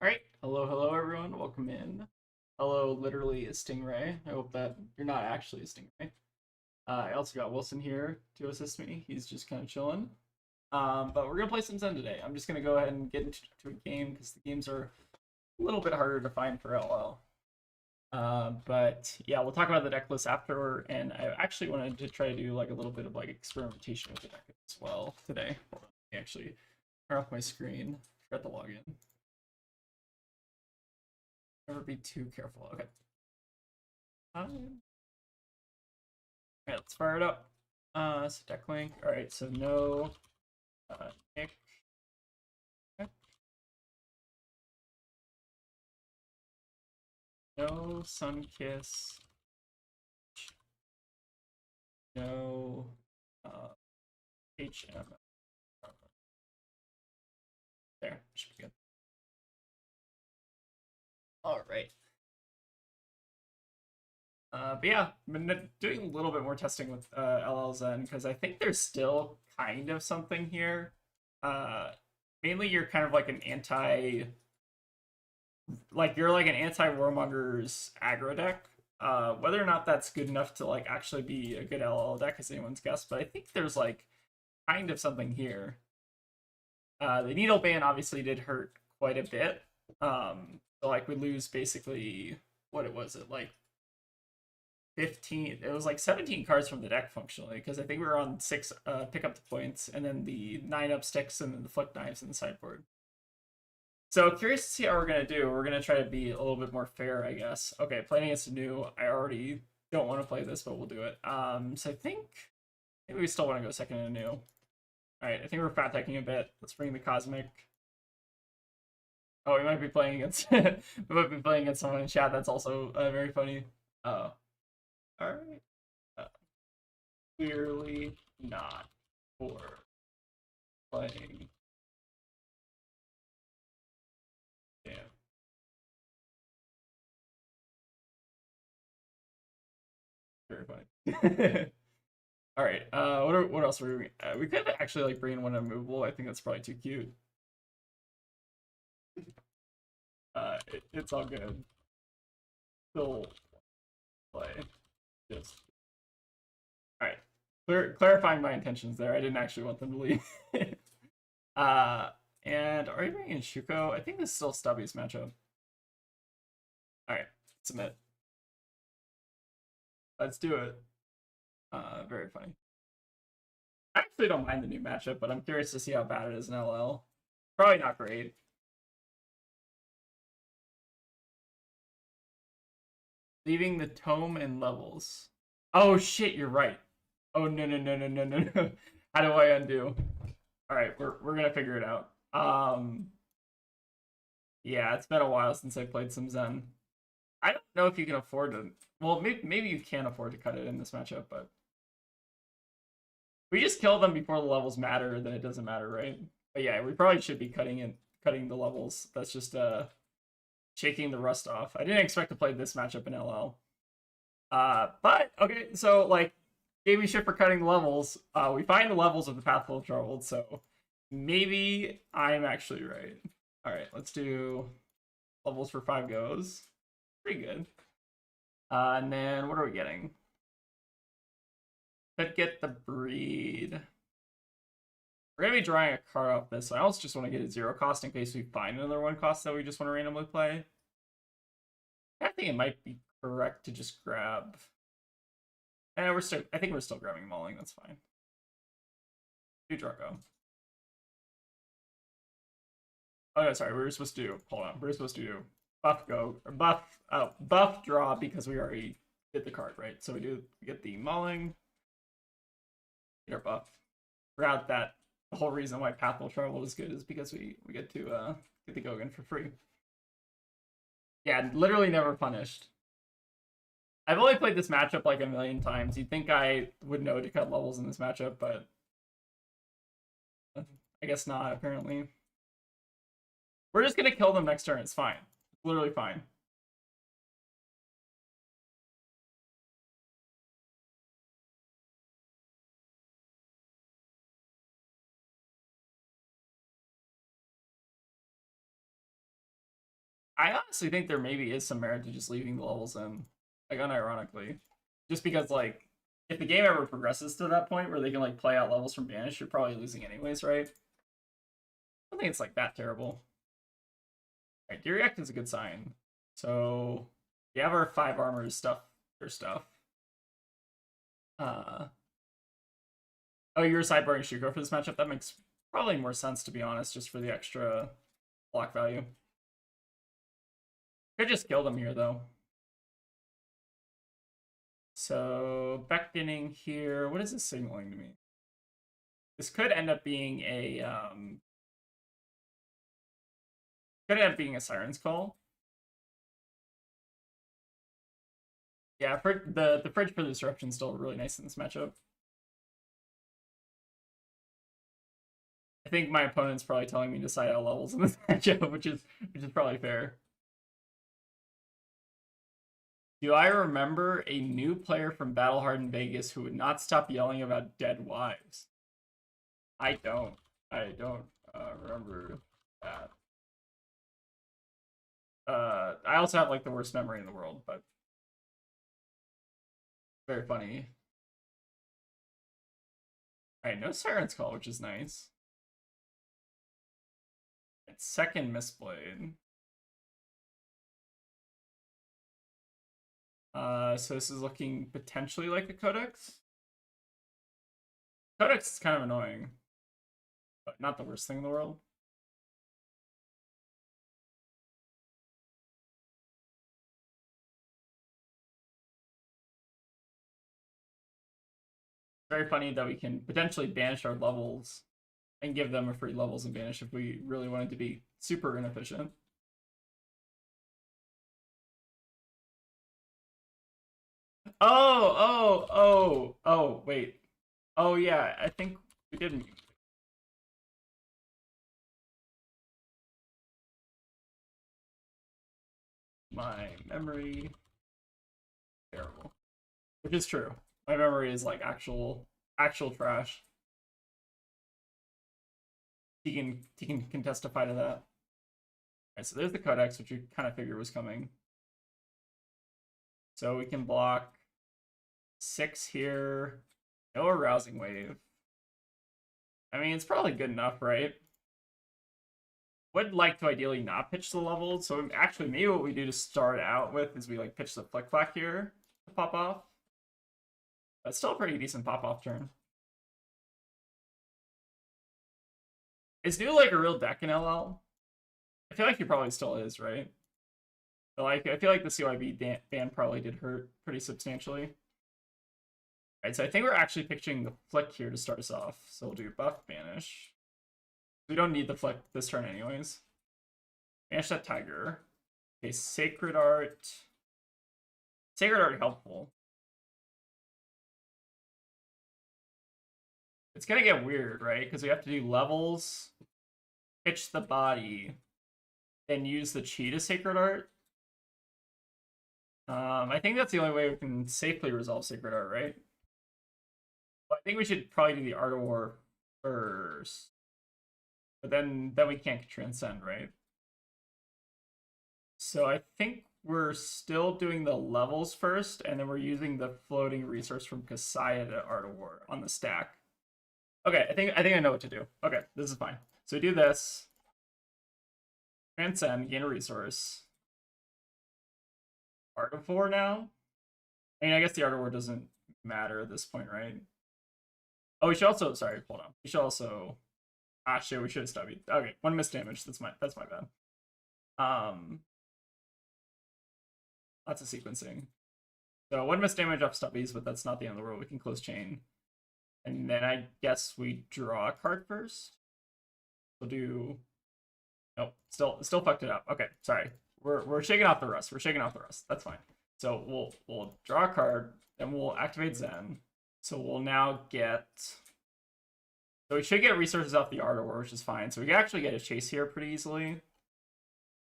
Alright, hello everyone, welcome in. Hello, literally a stingray. I hope that you're not actually a stingray. I also got Wilson here to assist me. He's just kind of chilling. But we're gonna play some Zen today. I'm just gonna go ahead and get into a game because the games are a little bit harder to find for LL. But yeah, we'll talk about the deck list after, and I actually wanted to try to do like a little bit of like experimentation with the deck as well today. Hold on, let me actually turn off my screen. Forgot to log in. Never be too careful. Okay. Alright, let's fire it up. So deck link. Alright, so no Nick. Okay. No Sunkiss. No HM. There, should be good. Alright. But yeah, I've been doing a little bit more testing with LL Zen because I think there's still kind of something here. Mainly you're kind of like an you're like an anti-warmongers aggro deck. Whether or not that's good enough to like actually be a good LL deck is anyone's guess, but I think there's like kind of something here. The needle ban obviously did hurt quite a bit. So like we lose basically what was it like 15, it was like 17 cards from the deck functionally, because I think we were on 6 pick up the points, and then the 9 up sticks, and then the flick knives in the sideboard. So curious to see how we're gonna do. We're gonna try to be a little bit more fair, I guess. Okay, playing against a new, I already don't want to play this, but we'll do it. So I think maybe we still want to go second in a new. Alright, I think we're fat teching a bit. Let's bring the cosmic. Oh, we might be playing against we might be playing against someone in chat that's also very funny. Oh. Alright. Clearly not for playing. Damn. Very funny. All right. What else were we could actually like bring in one immovable. I think that's probably too cute. It's all good. Still play. Just all right. Clarifying my intentions there. I didn't actually want them to leave. And are you bringing in Shuko? I think this is still Stubby's matchup. All right, submit. Let's do it. Very funny. I actually don't mind the new matchup, but I'm curious to see how bad it is in LL. Probably not great. Leaving the tome and levels. Oh shit, you're right. Oh no. How do I undo? Alright, we're gonna figure it out. Yeah, it's been a while since I played some Zen. I don't know if you can afford to, well, maybe you can afford to cut it in this matchup, but we just kill them before the levels matter, then it doesn't matter, right? But yeah, we probably should be cutting the levels. That's just shaking the rust off. I didn't expect to play this matchup in LL. But okay, so like gave me shit for cutting the levels. We find the levels of the Path Full of Troubled, so maybe I'm actually right. Alright, let's do levels for 5 goes. Pretty good. And then what are we getting? Could get the breed. We're gonna be drawing a card off this, so I also just want to get a 0 cost in case we find another 1 cost that we just want to randomly play. I think it might be correct to just grab. And I think we're still grabbing Mauling, that's fine. Do Draco. Oh no, sorry, we were supposed to do, hold on, we were supposed to do buff draw because we already did the card, right? So we get the Mauling, get our buff. Forgot that the whole reason why Path Will Travel is good is because we get to get the Gogan for free. Yeah, literally never punished. I've only played this matchup like a million times. You'd think I would know to cut levels in this matchup, but I guess not, apparently. We're just gonna kill them next turn, it's fine. It's literally fine. I honestly think there maybe is some merit to just leaving the levels in, like unironically, just because like if the game ever progresses to that point where they can like play out levels from banish, you're probably losing anyways, right? I don't think it's like that terrible. All right, React is a good sign. So we have our 5 armor stuff or stuff. Oh, you're sideboarding Shuko for this matchup? That makes probably more sense, to be honest, just for the extra block value. Could just kill them here, though. So, beckoning here. What is this signaling to me? This could end up being a Siren's Call. Yeah, for the Fridge for the Disruption is still really nice in this matchup. I think my opponent's probably telling me to side out levels in this matchup, which is probably fair. Do I remember a new player from Battlehard in Vegas who would not stop yelling about dead wives? I don't. I don't remember that. I also have like the worst memory in the world, but very funny. Alright, no Siren's Call, which is nice. It's second Mistblade. So this is looking potentially like a Codex. Codex is kind of annoying, but not the worst thing in the world. Very funny that we can potentially banish our levels and give them a free levels and banish if we really wanted to be super inefficient. Oh, wait. Oh, yeah, I think we didn't. My memory, terrible. Which is true. My memory is like actual trash. He can testify to that. Alright, so there's the Codex, which you kind of figured was coming. So we can block 6 here. No arousing wave. I mean, it's probably good enough, right? Would like to ideally not pitch the level. So actually, maybe what we do to start out with is we like pitch the Flick Flack here to pop off. That's still a pretty decent pop off turn. Is New like a real deck in LL? I feel like he probably still is, right? But like, I feel like the CYB ban probably did hurt pretty substantially. Right, so I think we're actually pitching the Flick here to start us off. So we'll do buff banish. We don't need the Flick this turn anyways. Banish that Tiger. Okay, Sacred Art. Sacred Art helpful. It's gonna get weird, right? Because we have to do levels, pitch the body, then use the chi to Sacred Art. I think that's the only way we can safely resolve Sacred Art, right? Well, I think we should probably do the Art of War first. But then we can't transcend, right? So I think we're still doing the levels first, and then we're using the floating resource from Kasaya to Art of War on the stack. Okay, I think I know what to do. Okay, this is fine. So we do this. Transcend, gain a resource. Art of War now? I mean, I guess the Art of War doesn't matter at this point, right? Oh, we should also, sorry, hold on. We should also, shit, we should have stubbied. Okay, 1 miss damage, that's my bad. Lots of sequencing. So 1 miss damage off stubbies, but that's not the end of the world. We can close chain. And then I guess we draw a card first. We'll do, nope, still fucked it up. Okay, sorry. We're shaking off the rust. We're shaking off the rust. That's fine. So we'll draw a card, then we'll activate Zen. So we'll now get, so we should get resources off the Art of War, which is fine. So we can actually get a chase here pretty easily. Is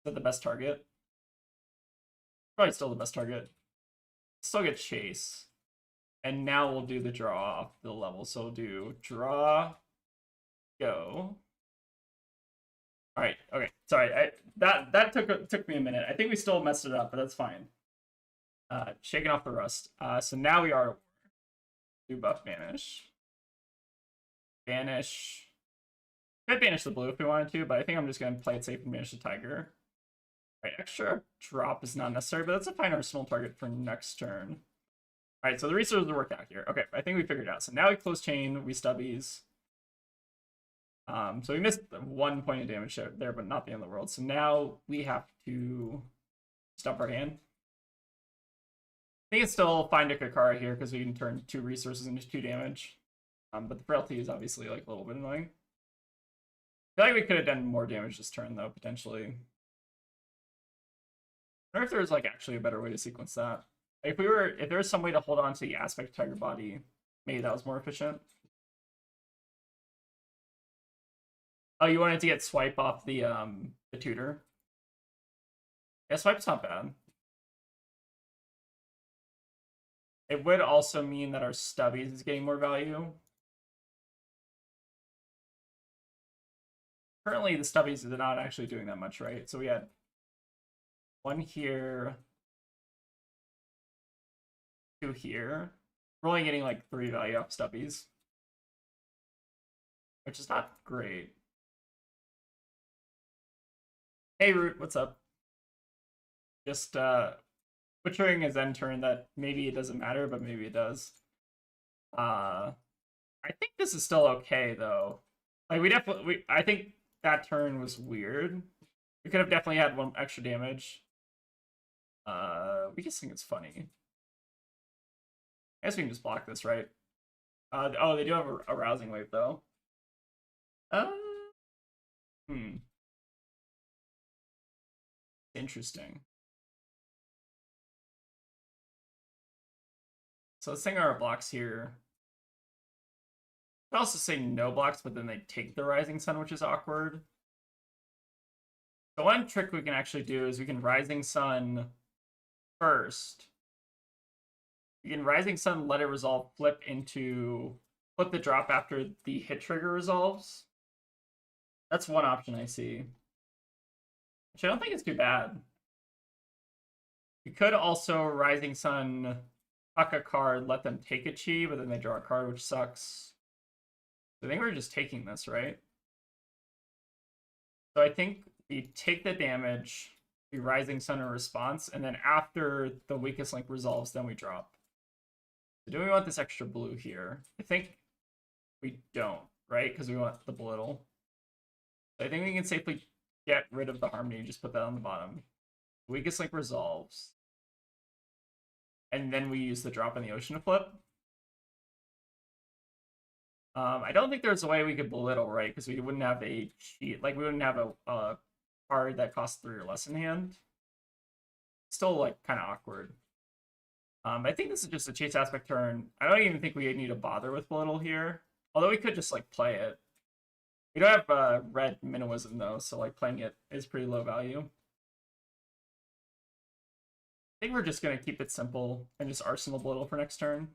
that the best target? Probably still the best target. Still get chase. And now we'll do the draw off the level. So we'll do draw, go. All right. Okay. Sorry. That took me a minute. I think we still messed it up, but that's fine. Shaking off the rust. So now we are do buff banish. Banish. Could banish the blue if we wanted to, but I think I'm just gonna play it safe and banish the tiger. Right, extra drop is not necessary, but that's a fine arsenal target for next turn. All right, so the resources worked out here. Okay, I think we figured it out. So now we close chain, we stubbies. So we missed 1 point of damage there, but not the end of the world. So now we have to stump our hand. I think it's still fine to Kakara here because we can turn 2 resources into 2 damage. But the frailty is obviously like a little bit annoying. I feel like we could have done more damage this turn though, potentially. I wonder if there's like actually a better way to sequence that. If there was some way to hold on to the aspect tiger body, maybe that was more efficient. Oh, you wanted to get swipe off the tutor? Yeah, swipe's not bad. It would also mean that our stubbies is getting more value. Currently, the stubbies are not actually doing that much, right? So we had 1 here, 2 here. We're only getting like 3 value off stubbies, which is not great. Hey, Root, what's up? Just butchering his end turn that maybe it doesn't matter, but maybe it does. I think this is still okay though. Like I think that turn was weird. We could have definitely had 1 extra damage. We just think it's funny. I guess we can just block this, right? Oh, they do have a rousing wave though. Interesting. So let's think our blocks here. I also say no blocks, but then they take the Rising Sun, which is awkward. So one trick we can actually do is we can Rising Sun first. We can Rising Sun, let it resolve, flip the drop after the hit trigger resolves. That's one option I see. Which I don't think is too bad. You could also Rising Sun, tuck a card, let them take a chi, but then they draw a card, which sucks. So I think we're just taking this, right? So I think we take the damage, we Rising Sun in response, and then after the weakest link resolves, then we drop. So do we want this extra blue here? I think we don't, right? Because we want the belittle. So I think we can safely get rid of the harmony and just put that on the bottom. The weakest link resolves. And then we use the drop in the ocean to flip. I don't think there's a way we could belittle, right? Because we wouldn't have a cheat. Like, we wouldn't have a card that costs 3 or less in hand. Still, like, kind of awkward. I think this is just a chase aspect turn. I don't even think we need to bother with belittle here. Although we could just, like, play it. We don't have red minnowism, though, so, like, playing it is pretty low value. I think we're just going to keep it simple and just arsenal belittle for next turn.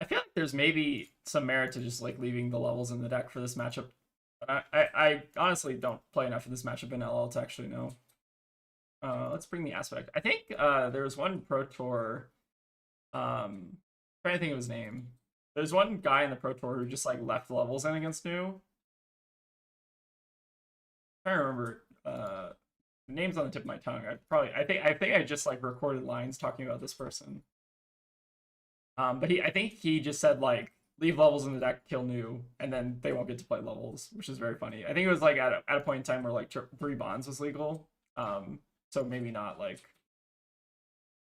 I feel like there's maybe some merit to just like leaving the levels in the deck for this matchup. But I honestly don't play enough of this matchup in LL to actually know. Let's bring the aspect. I think there was one Pro Tour. Trying to think of his name. There's one guy in the Pro Tour who just like left levels in against New. I'm trying to remember the name's on the tip of my tongue. I think I just like recorded lines talking about this person. But I think he just said like leave levels in the deck, kill New, and then they won't get to play levels, which is very funny. I think it was like at a point in time where like 3 bonds was legal. So maybe not like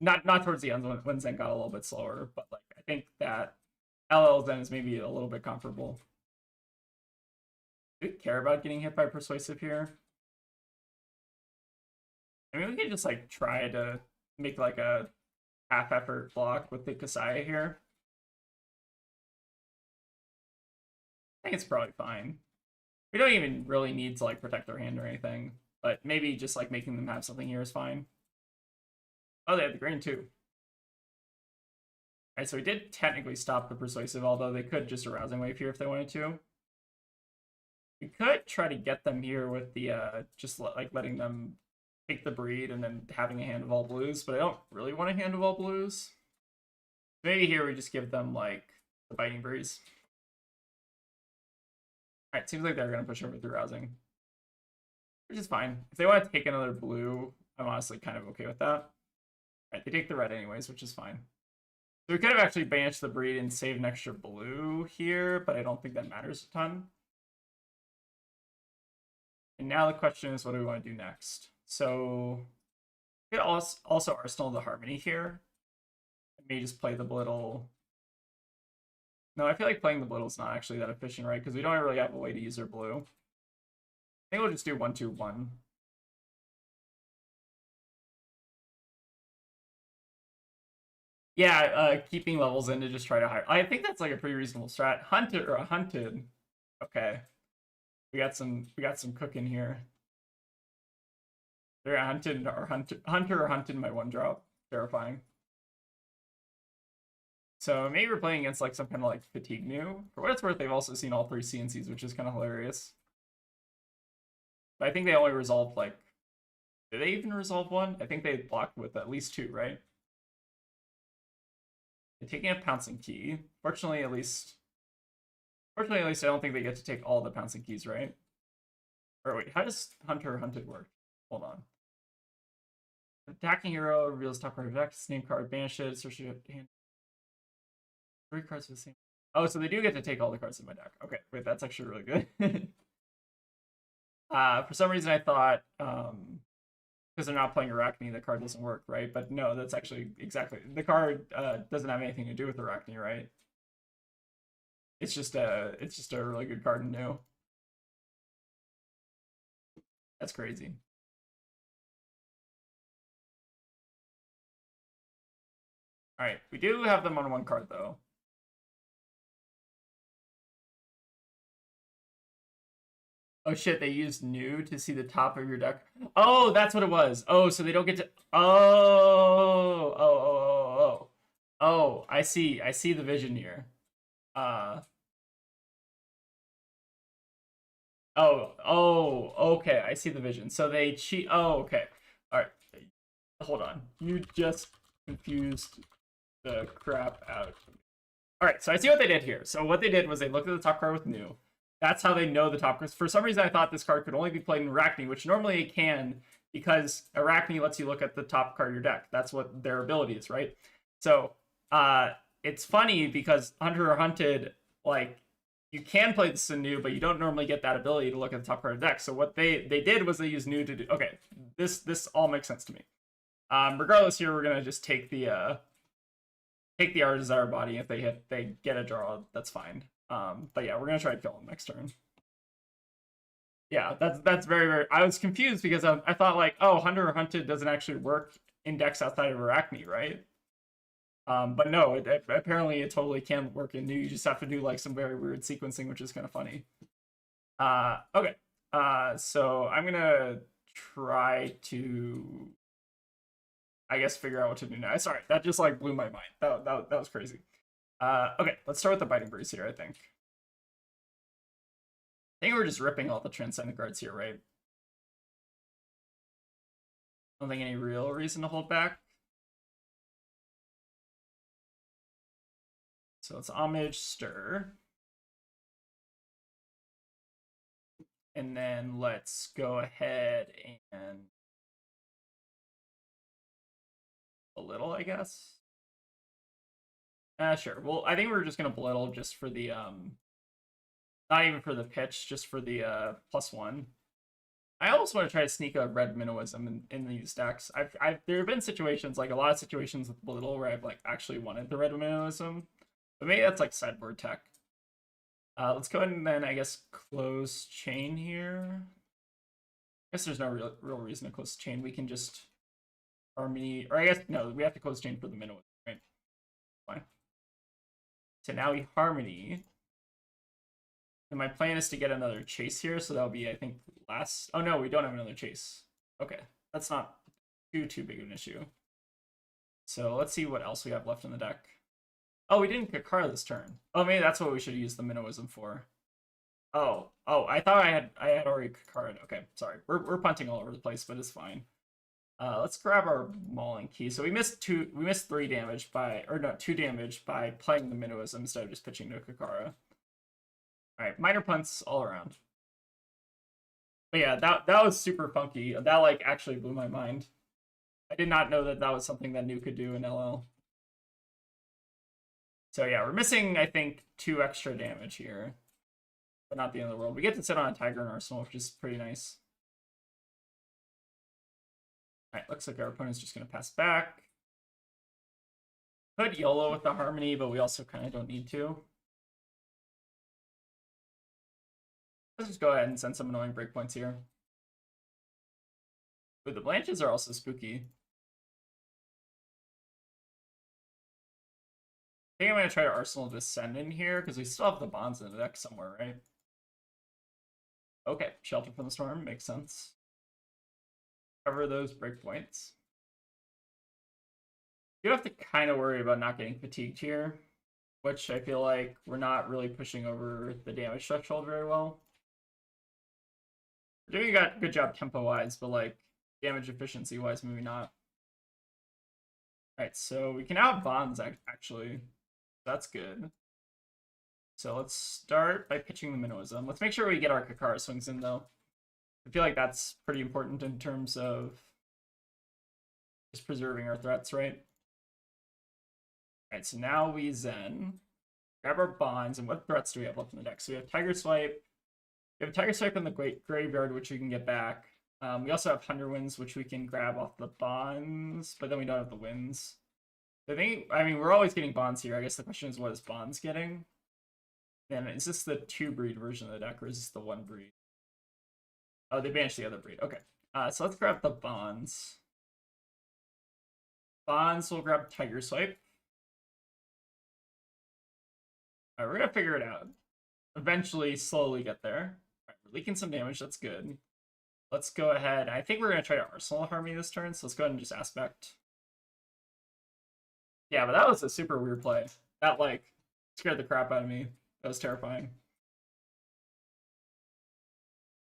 not towards the end when Zen got a little bit slower, but like I think that LL Zen is maybe a little bit comparable. Do we care about getting hit by persuasive here? I mean, we could just like try to make like a half effort block with the Kasaya here. I think it's probably fine. We don't even really need to like protect their hand or anything, but maybe just like making them have something here is fine. Oh, they have the green too. Alright, so we did technically stop the persuasive, although they could just arousing wave here if they wanted to. We could try to get them here with the just like letting them take the breed and then having a hand of all blues, but I don't really want a hand of all blues. Maybe here we just give them like the biting breeze. Alright, seems like they're gonna push over through rousing. Which is fine. If they want to take another blue, I'm honestly kind of okay with that. Alright, they take the red anyways, which is fine. So we could have actually banished the breed and saved an extra blue here, but I don't think that matters a ton. And now the question is, what do we want to do next? So we could also Arsenal the Harmony here. I may just play the Blittle. No, I feel like playing the Blittle is not actually that efficient, right? Because we don't really have a way to use our blue. I think we'll just do 1-2-1. Yeah, keeping levels in to just try to hire. I think that's like a pretty reasonable strat. Hunted. Okay. We got some cooking here. They're hunted or hunted my one drop. Terrifying. So maybe we're playing against like some kind of like fatigue new. For what it's worth, they've also seen all 3 CNCs, which is kind of hilarious. But I think they only resolved like, did they even resolve 1? I think they blocked with at least 2, right? They're taking a pouncing key. Fortunately, at least I don't think they get to take all the pouncing keys, right? Or wait, how does hunted work? Hold on. Attacking hero reveals top card of deck, name card, banish it, search your hand. 3 cards with the same. Oh, so they do get to take all the cards in my deck. Okay, wait, that's actually really good. For some reason I thought, because they're not playing Arachne, the card doesn't work, right? But no, that's actually exactly, the card doesn't have anything to do with Arachne, right? It's just a really good card to know. That's crazy. All right, we do have them on 1 card though. Oh shit, they used new to see the top of your deck. Oh, that's what it was. Oh, so they don't get to. Oh, I see the vision here. Okay, I see the vision. So they cheat. Oh, okay. All right. Hold on. You just confused the crap out. All right, so I see what they did here. So what they did was they looked at the top card with new. That's how they know the top cards. For some reason, I thought this card could only be played in Arachne, which normally it can, because Arachne lets you look at the top card of your deck. That's what their ability is, right? So it's funny because Hunter or Hunted, like, you can play this in new, but you don't normally get that ability to look at the top card of the deck. So what they did was they used new to do. Okay, this all makes sense to me. Regardless, here we're gonna just take the Our Desire Body. If they get a draw, that's fine. But yeah, we're gonna try to kill him next turn. Yeah, that's very, very. I was confused because I thought like, oh, Hunter or Hunted doesn't actually work in decks outside of Arachne, right? But no, apparently it totally can work in new. You just have to do like some very weird sequencing, which is kind of funny. Okay. So I'm gonna try to, I guess, figure out what to do now. Sorry, that just like blew my mind. That was crazy. Okay, let's start with the Biting Breeze here, I think. I think we're just ripping all the Transcendent cards here, right? I don't think any real reason to hold back. So it's Homage, Stir. And then let's go ahead and a little, I guess. Sure. Well, I think we're just gonna belittle just for the not even for the pitch, just for the +1. I also want to try to sneak a red Minnowism in these decks. There have been situations, like a lot of situations with belittle, where I've like actually wanted the red Minnowism, but maybe that's like sideboard tech. Let's go ahead and then I guess close chain here. I guess there's no real reason to close chain. We can just Harmony, or I guess no, we have to close chain for the Minnowism, right? Fine. So now we Harmony. And my plan is to get another chase here, so that'll be, I think, last. Oh no, we don't have another chase. Okay, that's not too big of an issue. So let's see what else we have left in the deck. Oh, we didn't Kakara this turn. Oh, maybe that's what we should use the Minnowism for. Oh, I thought I had already Kakara. Okay, sorry. We're punting all over the place, but it's fine. Let's grab our Mauling Key. So we missed 3 damage by, or no, 2 damage by playing the Minnowism instead of just pitching to Kakara. Alright, minor punts all around. But yeah, that was super funky. That like actually blew my mind. I did not know that was something that New could do in LL. So yeah, we're missing, I think, 2 extra damage here. But not the end of the world. We get to sit on a Tiger in Arsenal, which is pretty nice. Alright, looks like our opponent's just going to pass back. Could YOLO with the Harmony, but we also kind of don't need to. Let's just go ahead and send some annoying breakpoints here. But the Blanches are also spooky. I think I'm going to try to Arsenal Descend in here, because we still have the Bonds in the deck somewhere, right? Okay, Shelter from the Storm, makes sense. Cover those breakpoints. You have to kind of worry about not getting fatigued here, which I feel like we're not really pushing over the damage threshold very well. We're doing a good job tempo-wise, but like damage efficiency-wise, maybe not. Alright, so we can out Bonds, actually. That's good. So let's start by pitching the Minnowism. Let's make sure we get our Kakara swings in, though. I feel like that's pretty important in terms of just preserving our threats, right? Alright, so now we Zen. Grab our Bonds, and what threats do we have left in the deck? So we have Tiger Swipe. We have Tiger Swipe in the graveyard, which we can get back. We also have Hunter Winds, which we can grab off the Bonds, but then we don't have the Winds. I mean, we're always getting Bonds here. I guess the question is, what is Bonds getting? And is this the 2-breed version of the deck, or is this the 1-breed? Oh, they banished the other breed. Okay. So let's grab the Bonds. Bonds will grab Tiger Swipe. Alright, we're gonna figure it out. Eventually, slowly get there. Alright, we're leaking some damage. That's good. Let's go ahead. I think we're gonna try to Arsenal Harmony this turn, so let's go ahead and just Aspect. Yeah, but that was a super weird play. That, like, scared the crap out of me. That was terrifying.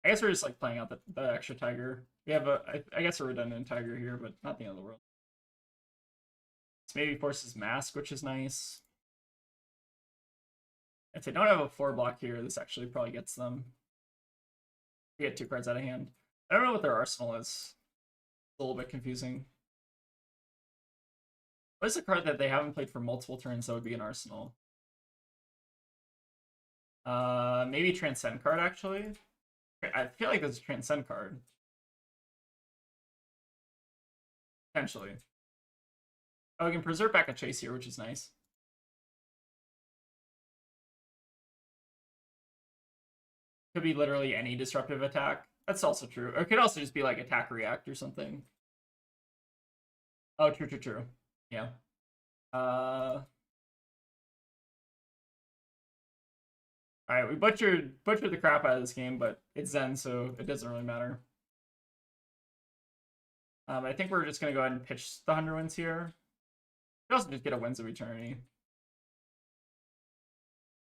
I guess we're just, like, playing out the extra Tiger. We have I guess a redundant Tiger here, but not the end of the world. This maybe forces Mask, which is nice. If they don't have a 4-block here, this actually probably gets them. We get 2 cards out of hand. I don't know what their arsenal is. It's a little bit confusing. What is a card that they haven't played for multiple turns that would be an arsenal? Maybe Transcend card, actually? I feel like there's a Transcend card. Potentially. Oh, we can preserve back a Chase here, which is nice. Could be literally any disruptive attack. That's also true. Or it could also just be like attack react or something. Oh, true. Yeah. Alright, we butchered the crap out of this game, but it's Zen, so it doesn't really matter. I think we're just gonna go ahead and pitch the Hunter Winds here. We also just get a Winds of Eternity.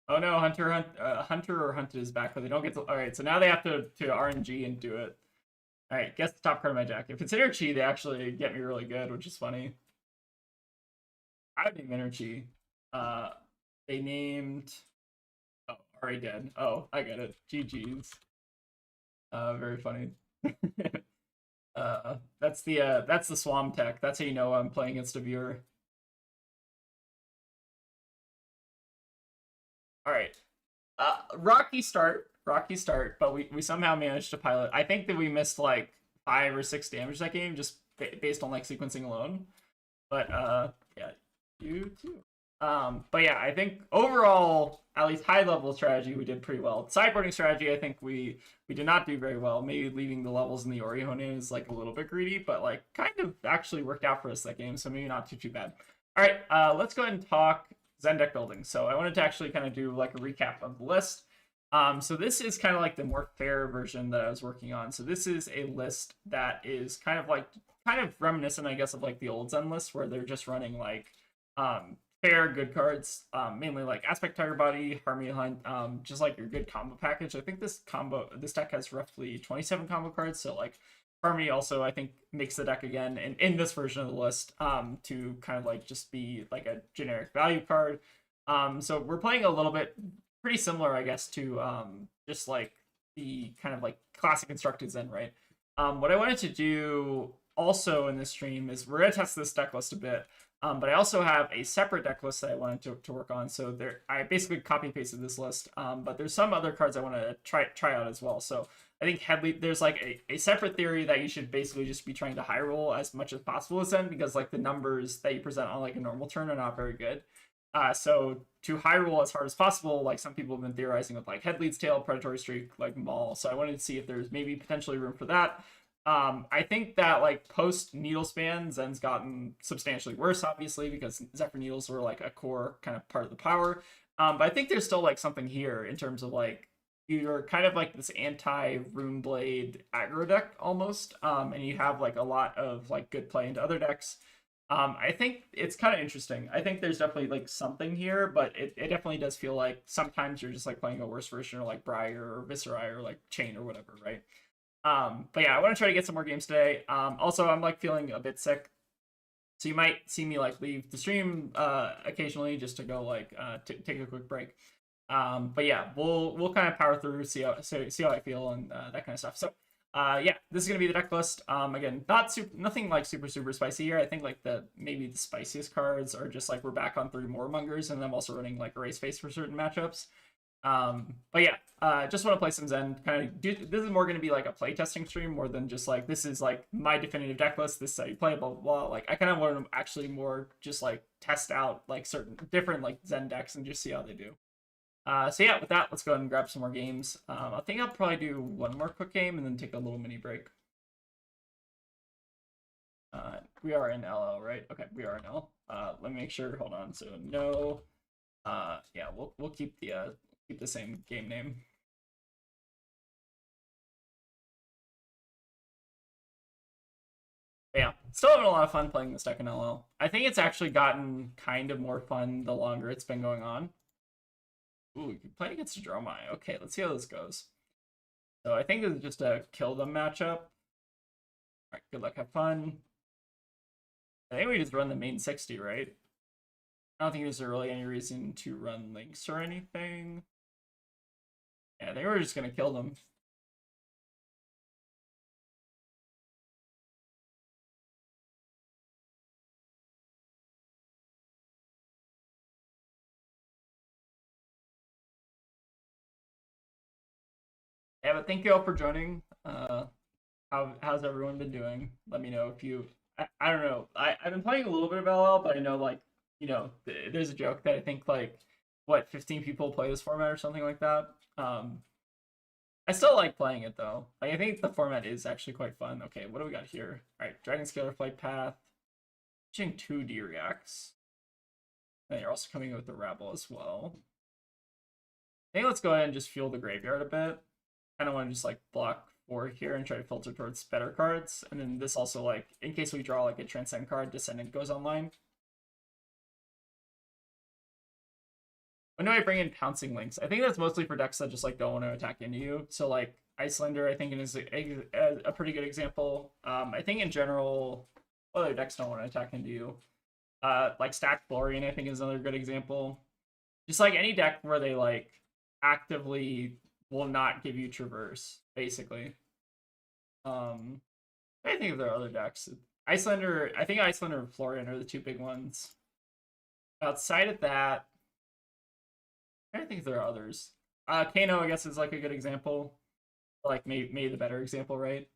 Oh no, Hunter or Hunted is back, but they don't get to. Alright, so now they have to RNG and do it. Alright, guess the top card of my deck. If it's Energy, they actually get me really good, which is funny. I would name Energy. They named. Oh, already dead. Oh, I get it. GG's. Very funny. That's the Swam tech. That's how you know I'm playing against a viewer. All right. Rocky start, but we somehow managed to pilot. I think that we missed like 5 or 6 damage that game just based on like sequencing alone. But yeah, you too. But yeah, I think overall, at least high level strategy, we did pretty well. Sideboarding strategy, I think we did not do very well. Maybe leaving the levels in the Orihone is like a little bit greedy, but like kind of actually worked out for us that game, so maybe not too bad. All right, let's go ahead and talk Zen deck building. So I wanted to actually kind of do like a recap of the list. So this is kind of like the more fair version that I was working on. So this is a list that is kind of reminiscent, I guess, of like the old Zen list where they're just running like fair, good cards. Mainly like Aspect Tiger Body, Harmony Hunt, just like your good combo package. I think this deck has roughly 27 combo cards, so like Harmony also I think makes the deck again in this version of the list to kind of like just be like a generic value card. So we're playing a little bit pretty similar, I guess, to just like the kind of like classic constructed Zen, right? What I wanted to do also in this stream is we're gonna test this deck list a bit. But I also have a separate deck list that I wanted to work on. So there, I basically copy pasted this list. But there's some other cards I want to try out as well. So I think there's like a separate theory that you should basically just be trying to high roll as much as possible as then, because like the numbers that you present on like a normal turn are not very good. So to high roll as hard as possible, like some people have been theorizing with like Head Leads Tail, Predatory Streak, like Maul. So I wanted to see if there's maybe potentially room for that. I think that like post needle span, Zen's gotten substantially worse, obviously, because Zephyr needles were like a core kind of part of the power. But I think there's still like something here in terms of like you're kind of like this anti Runeblade aggro deck almost, and you have like a lot of like good play into other decks. I think it's kind of interesting. I think there's definitely like something here, but it definitely does feel like sometimes you're just like playing a worse version of like Briar or Viscerai or like Chain or whatever, right? But yeah, I want to try to get some more games today. Also, I'm like feeling a bit sick, so you might see me like leave the stream occasionally just to go like take a quick break. But yeah, we'll kind of power through, see how I feel and that kind of stuff. So yeah, this is gonna be the deck list. Again, nothing like super spicy here. I think like maybe the spiciest cards are just like we're back on 3 Moormongers, and I'm also running like Erase Face for certain matchups. But yeah, just want to play some Zen. Kind of this is more going to be like a playtesting stream more than just like this is like my definitive deck list. This is how you play, blah blah blah. Like I kind of want to actually more just like test out like certain different like Zen decks and just see how they do. So yeah, with that, let's go ahead and grab some more games. I think I'll probably do one more quick game and then take a little mini break. We are in LL, right? Okay, we are in L. Let me make sure. Hold on. So no. Yeah, we'll keep the same game name. But yeah, still having a lot of fun playing this deck in LL. I think it's actually gotten kind of more fun the longer it's been going on. Ooh, you can play against Dromai. Okay, let's see how this goes. So I think this is just a kill them matchup. Alright, good luck, have fun. I think we just run the main 60, right? I don't think there's really any reason to run links or anything. Yeah, I think we're just gonna kill them. Yeah, but thank you all for joining. How's everyone been doing? Let me know if you. I don't know. I've been playing a little bit of LL, but I know like there's a joke that I think like what 15 people play this format or something like that. I still like playing it though. Like I think the format is actually quite fun. Okay, what do we got here? All right, Dragon Scalar Flight Path, using 2 D reacts. And you're also coming with the Rabble as well. I think let's go ahead and just fuel the graveyard a bit. Kind of want to just like block 4 here and try to filter towards better cards. And then this also like, in case we draw like a Transcend card, Descendant goes online. When do I bring in Pouncing Links? I think that's mostly for decks that just like don't want to attack into you. So like Icelander, I think is a pretty good example. I think in general, other decks don't want to attack into you. Like Stacked Florian, I think is another good example. Just like any deck where they like actively will not give you traverse, basically. I think there are other decks. Icelander, I think Icelander and Florian are the 2 big ones. Outside of that, I think there are others. Kano, I guess, is like a good example. Like maybe the better example, right?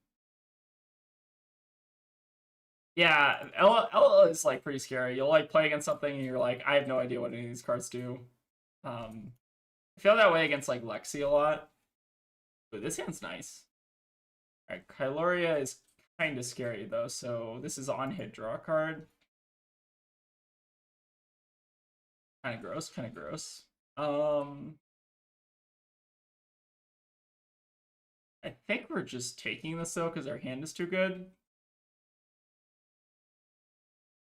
Yeah, L is like pretty scary. You'll like play against something and you're like, I have no idea what any of these cards do. I feel that way against like Lexi a lot. But this hand's nice. Alright, Kyloria is kind of scary though, so this is on hit draw card. Kind of gross, kind of gross. I think we're just taking this though because our hand is too good.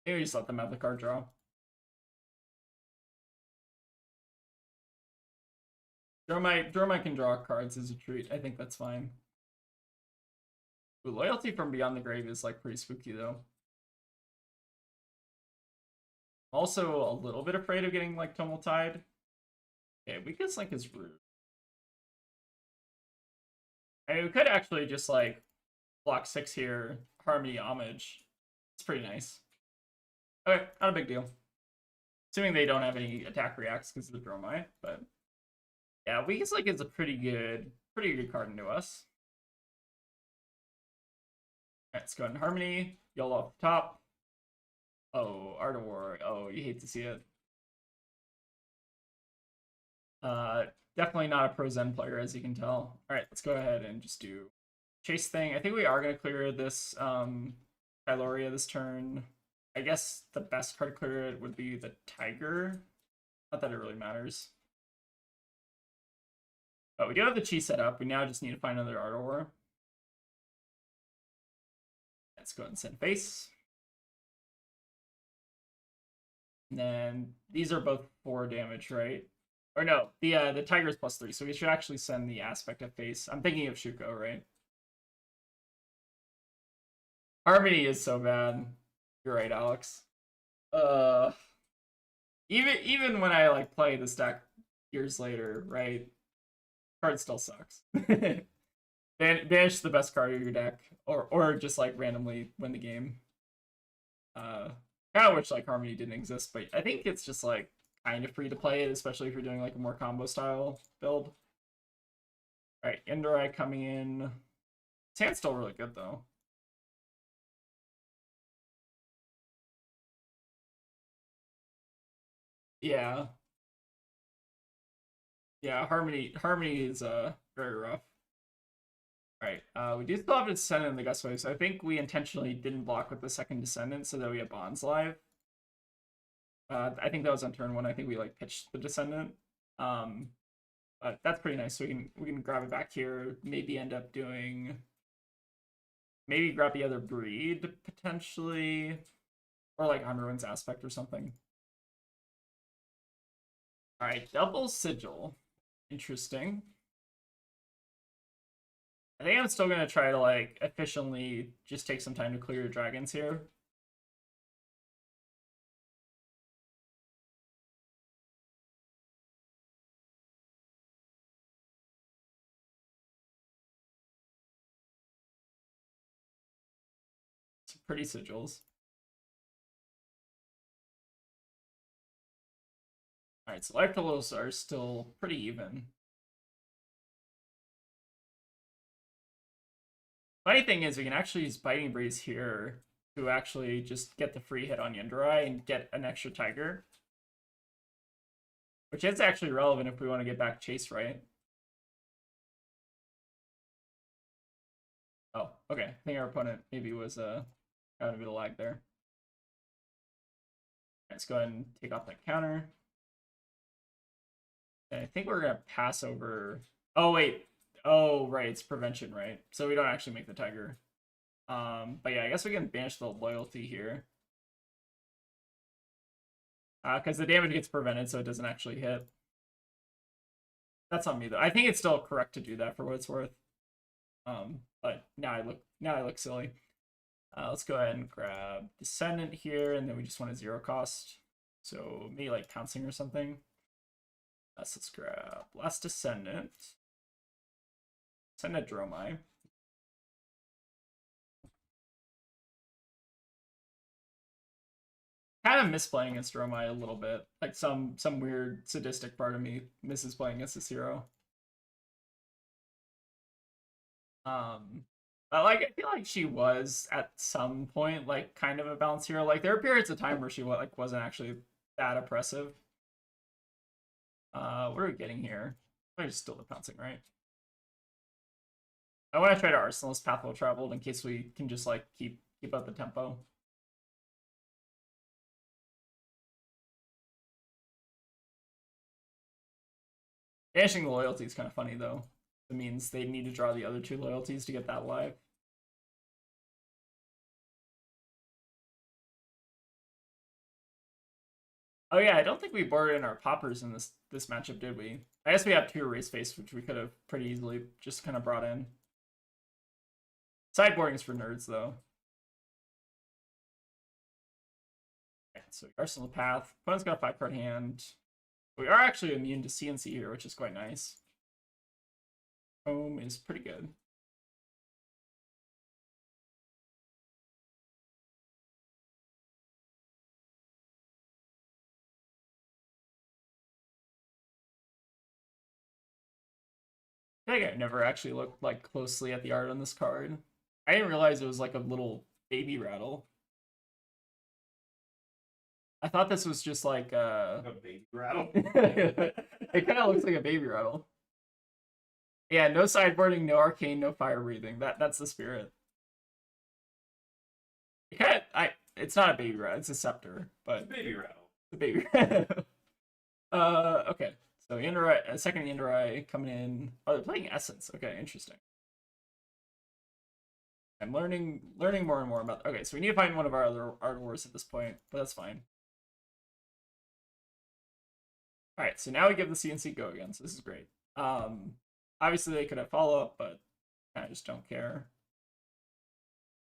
Maybe we just let them have the card draw. Dromai can draw cards as a treat. I think that's fine. Ooh, loyalty from Beyond the Grave is like pretty spooky though. Also a little bit afraid of getting like Tumble Tide. Okay, Weakest Link is rude. I mean, we could actually just like block 6 here, Harmony Homage. It's pretty nice. Okay, not a big deal. Assuming they don't have any attack reacts because of the Dromai, but yeah, Weakest Link is a pretty good card into us. Alright, let's go ahead and Harmony. Yellow off the top. Oh, Art of War. Oh, you hate to see it. Definitely not a pro Zen player, as you can tell. Alright, let's go ahead and just do Chase thing. I think we are going to clear this Kyloria this turn. I guess the best card to clear it would be the Tiger. Not that it really matters. But we do have the Chi set up. We now just need to find another Art of War. Let's go ahead and send face. And then these are both 4 damage, right? Or no, the Tiger's +3, so we should actually send the aspect of face. I'm thinking of Shuko, right? Harmony is so bad. You're right, Alex. Even when I like play this deck years later, right? Card still sucks. Banish the best card of your deck, or just like randomly win the game. Kind of wish like Harmony didn't exist, but I think it's just like kind of free to play it, especially if you're doing like a more combo style build. All right, Enderai coming in. His hand's still really good though. Yeah. Yeah, Harmony is very rough. Alright, we do still have a Descendant in the Gust Wave, so I think we intentionally didn't block with the second Descendant so that we have Bonds live. I think that was on turn 1. I think we like pitched the Descendant. But that's pretty nice. So we can grab it back here. Maybe end up doing. Maybe grab the other breed potentially, or like Unruin's Aspect or something. All right, Double Sigil, interesting. I think I'm still gonna try to like efficiently just take some time to clear your dragons here. Some pretty sigils. Alright, so life totals are still pretty even. Funny thing is, we can actually use Biting Breeze here to actually just get the free hit on Yenderai and get an extra Tiger. Which is actually relevant if we want to get back Chase, right? Oh, okay. I think our opponent maybe was having a bit of lag there. Let's go ahead and take off that counter. And I think we're gonna pass over. Oh wait. Oh right, it's prevention, right? So we don't actually make the Tiger. But yeah, I guess we can banish the loyalty here. Because the damage gets prevented, so it doesn't actually hit. That's on me though. I think it's still correct to do that for what it's worth. But now I look silly. Let's go ahead and grab Descendant here, and then we just want a 0 cost. So maybe like pouncing or something. So let's grab Last Descendant. Send a Dromai. Kind of miss playing against Dromai a little bit. Like some weird sadistic part of me misses playing against this hero. But like I feel like she was at some point like kind of a balanced hero. Like there were periods of time where she like wasn't actually that oppressive. What are we getting here? I just still the pouncing, right? I want to try to Arsenalist Path Well Traveled in case we can just like keep up the tempo. Banishing the loyalty is kind of funny though. It means they need to draw the other 2 loyalties to get that live. Oh yeah, I don't think we boarded in our poppers in this matchup, did we? I guess we have 2 erase face, which we could have pretty easily just kind of brought in. Sideboarding is for nerds, though. Okay, so Arsenal Path. Opponent's got a 5-card hand. We are actually immune to CNC here, which is quite nice. Home is pretty good. I think I never actually looked like closely at the art on this card. I didn't realize it was like a little baby rattle. I thought this was just like A baby rattle. It kind of looks like a baby rattle. Yeah, no sideboarding, no arcane, no fire breathing. That's the spirit. It's not a baby rattle, it's a scepter, but Baby rattle. The baby rattle. Okay. So Yanderai, second Yanderai coming in. Oh, they're playing Essence. Okay, interesting. I'm learning more and more about. Okay, so we need to find one of our other Art Wars at this point, but that's fine. All right, so now we give the CNC go again. So this is great. Obviously they could have follow up, but I just don't care.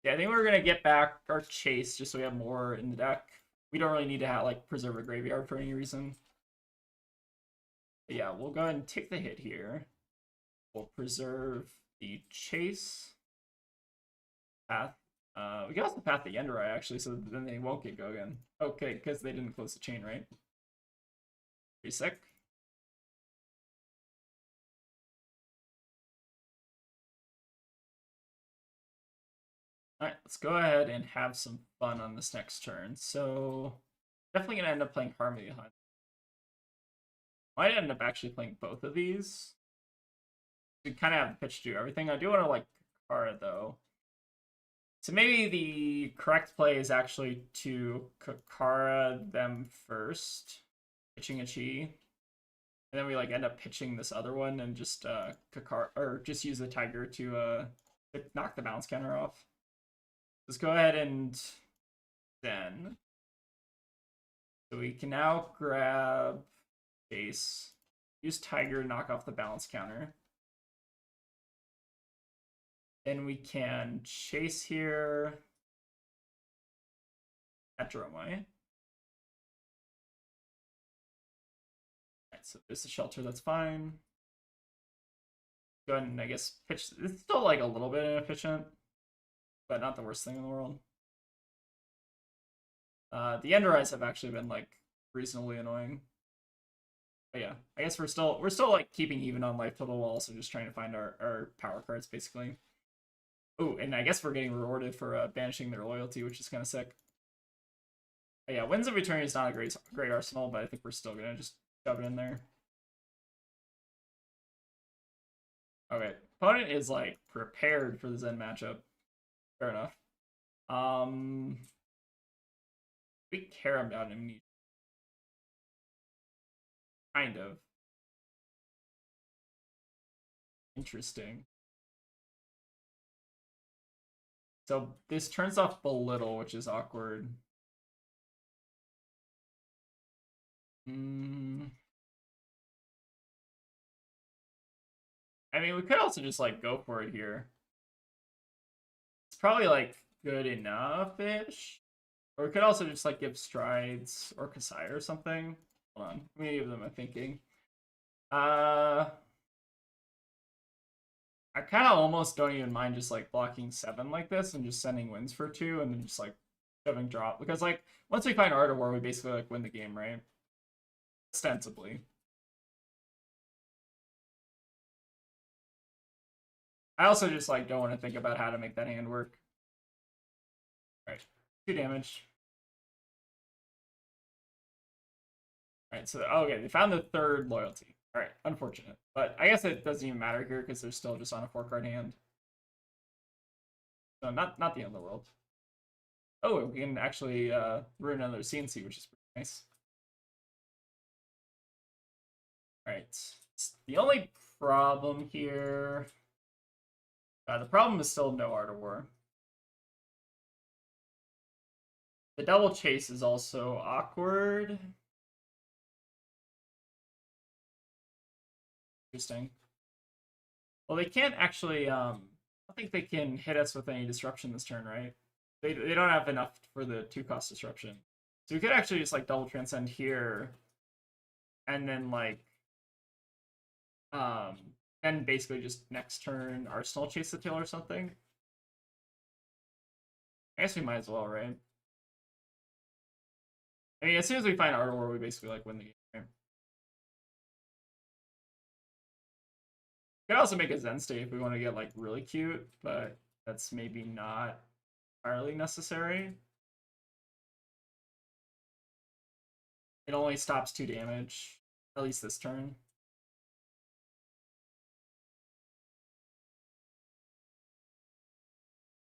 Yeah, I think we're gonna get back our chase just so we have more in the deck. We don't really need to have like preserve a graveyard for any reason. But yeah, we'll go ahead and take the hit here. We'll preserve the chase path. We can also path the Yanderai actually, so then they won't get go again. Okay, because they didn't close the chain, right? Pretty sick. Alright, let's go ahead and have some fun on this next turn. So, definitely going to end up playing Harmony Hunt. Might end up actually playing both of these. We kind of have the pitch to do everything. I do want to like Kakara though. So maybe the correct play is actually to Kakara them first, pitching a Chi. And then we like end up pitching this other one and just Kakara, or just use the Tiger to knock the bounce counter off. Let's go ahead and then. So we can now grab base, use Tiger to knock off the balance counter. Then we can chase here at Dromai. Alright, so there's a shelter, that's fine. Go ahead and I guess pitch. It's still like a little bit inefficient, but not the worst thing in the world. The Enderais have actually been like reasonably annoying. But yeah, I guess we're still like keeping even on life total while also just trying to find our power cards basically. Oh, and I guess we're getting rewarded for banishing their loyalty, which is kind of sick. But yeah, Winds of Eternity is not a great arsenal, but I think we're still gonna just shove it in there. Okay, opponent is like prepared for the Zen matchup. Fair enough. We care about amnesia. Kind of. Interesting. So this turns off Belittle, which is awkward. I mean, we could also just like go for it here. It's probably like good enough-ish. Or we could also just like give Strides or Kasai or something. Hold on, many of them I'm thinking. I kind of almost don't even mind just like blocking 7 like this and just sending wins for 2 and then just like shoving drop. Because like once we find Art of War, we basically like win the game, right? Ostensibly. I also just like don't want to think about how to make that hand work. All right, 2 damage. All right, so okay, they found the 3rd loyalty. All right, unfortunate, but I guess it doesn't even matter here because they're still just on a 4-card hand. So not the end of the world. Oh, we can actually ruin another CNC, which is pretty nice. All right, the only problem here. The problem is still no Art of War. The double chase is also awkward. Interesting. Well, they can't actually, I don't think they can hit us with any disruption this turn, right? They don't have enough for the 2-cost disruption. So we could actually just like double transcend here, and then like, then basically just next turn Arsenal chase the tail or something. I guess we might as well, right? I mean, as soon as we find Art War, we basically like win the game. Right? We could also make a Zen state if we want to get like really cute, but that's maybe not entirely necessary. It only stops 2 damage, at least this turn.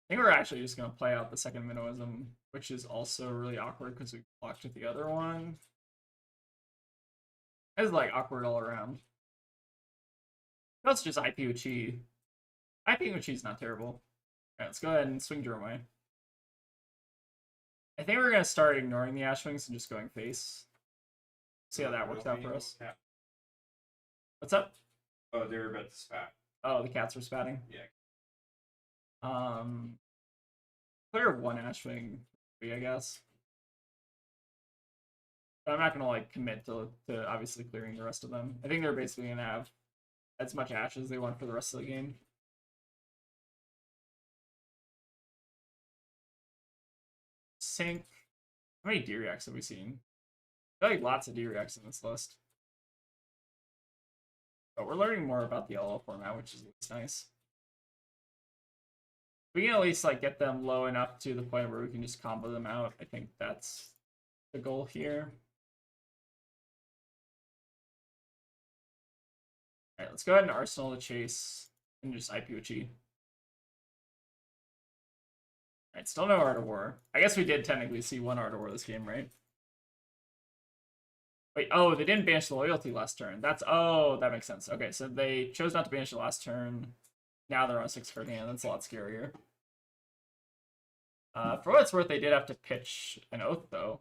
I think we're actually just going to play out the second Minnowism, which is also really awkward because we blocked with the other one. It's like awkward all around. That's just IP Uchi. IP Uchi is not terrible. Alright, let's go ahead and swing Jeremiah. I think we're going to start ignoring the Ashwings and just going face. See how that works out for us. What's up? Oh, they were about to spat. Oh, the cats were spatting? Yeah. Clear 1 Ashwing, I guess. But I'm not gonna like commit to obviously clearing the rest of them. I think they're basically gonna have as much ash as they want for the rest of the game. Sync. How many D-Reacts have we seen? I feel like lots of D-Reacts in this list. But we're learning more about the LL format, which is nice. We can at least like get them low enough to the point where we can just combo them out. I think that's the goal here. Alright, let's go ahead and Arsenal the chase and just IPOG. Alright, still no Art of War. I guess we did technically see 1 Art of War this game, right? Wait, oh, they didn't banish the loyalty last turn. Oh, that makes sense. Okay, so they chose not to banish the last turn. Now they're on a 6-card hand. That's a lot scarier. For what it's worth, they did have to pitch an Oath, though.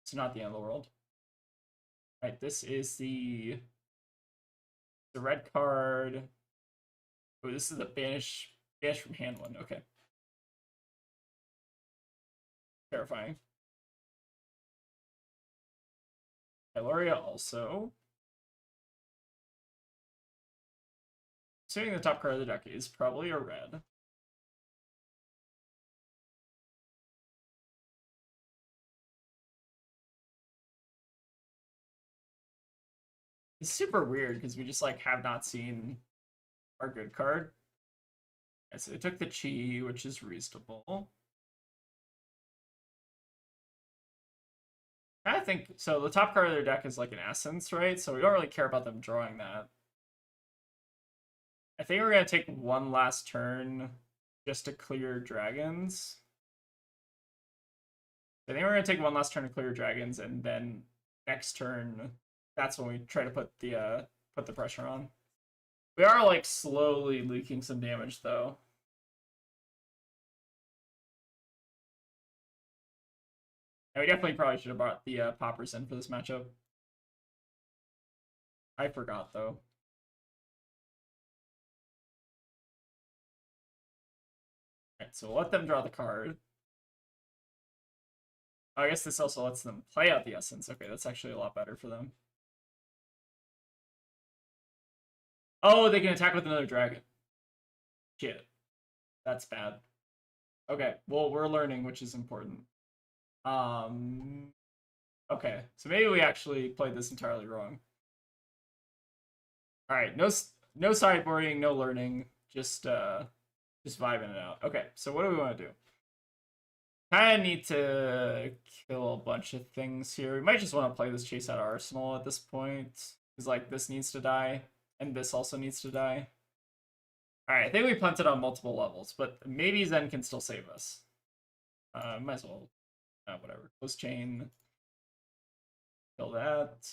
It's not the end of the world. All right, this is the red card. Oh, this is the banish from hand one. Okay. Terrifying. Hyloria also. Assuming the top card of the deck is probably a red. It's super weird because we just like have not seen our good card. Okay, so they took the Chi, which is reasonable. I think so. The top card of their deck is like an Essence, right? So we don't really care about them drawing that. I think we're gonna take 1 last turn just to clear dragons. I think we're gonna take 1 last turn to clear dragons, and then next turn, that's when we try to put the pressure on. We are like slowly leaking some damage though. And we definitely probably should have brought the poppers in for this matchup. I forgot though. Alright, so we'll let them draw the card. Oh, I guess this also lets them play out the Essence. Okay, that's actually a lot better for them. Oh, they can attack with another dragon. Shit. That's bad. Okay, well, we're learning, which is important. Okay, so maybe we actually played this entirely wrong. Alright, no sideboarding, no learning, just vibing it out. Okay, so what do we want to do? Kind of need to kill a bunch of things here. We might just want to play this chase out of Arsenal at this point. Because, like, this needs to die, and this also needs to die. Alright, I think we punted on multiple levels, but maybe Zen can still save us. Might as well. Whatever. Close chain. Kill that.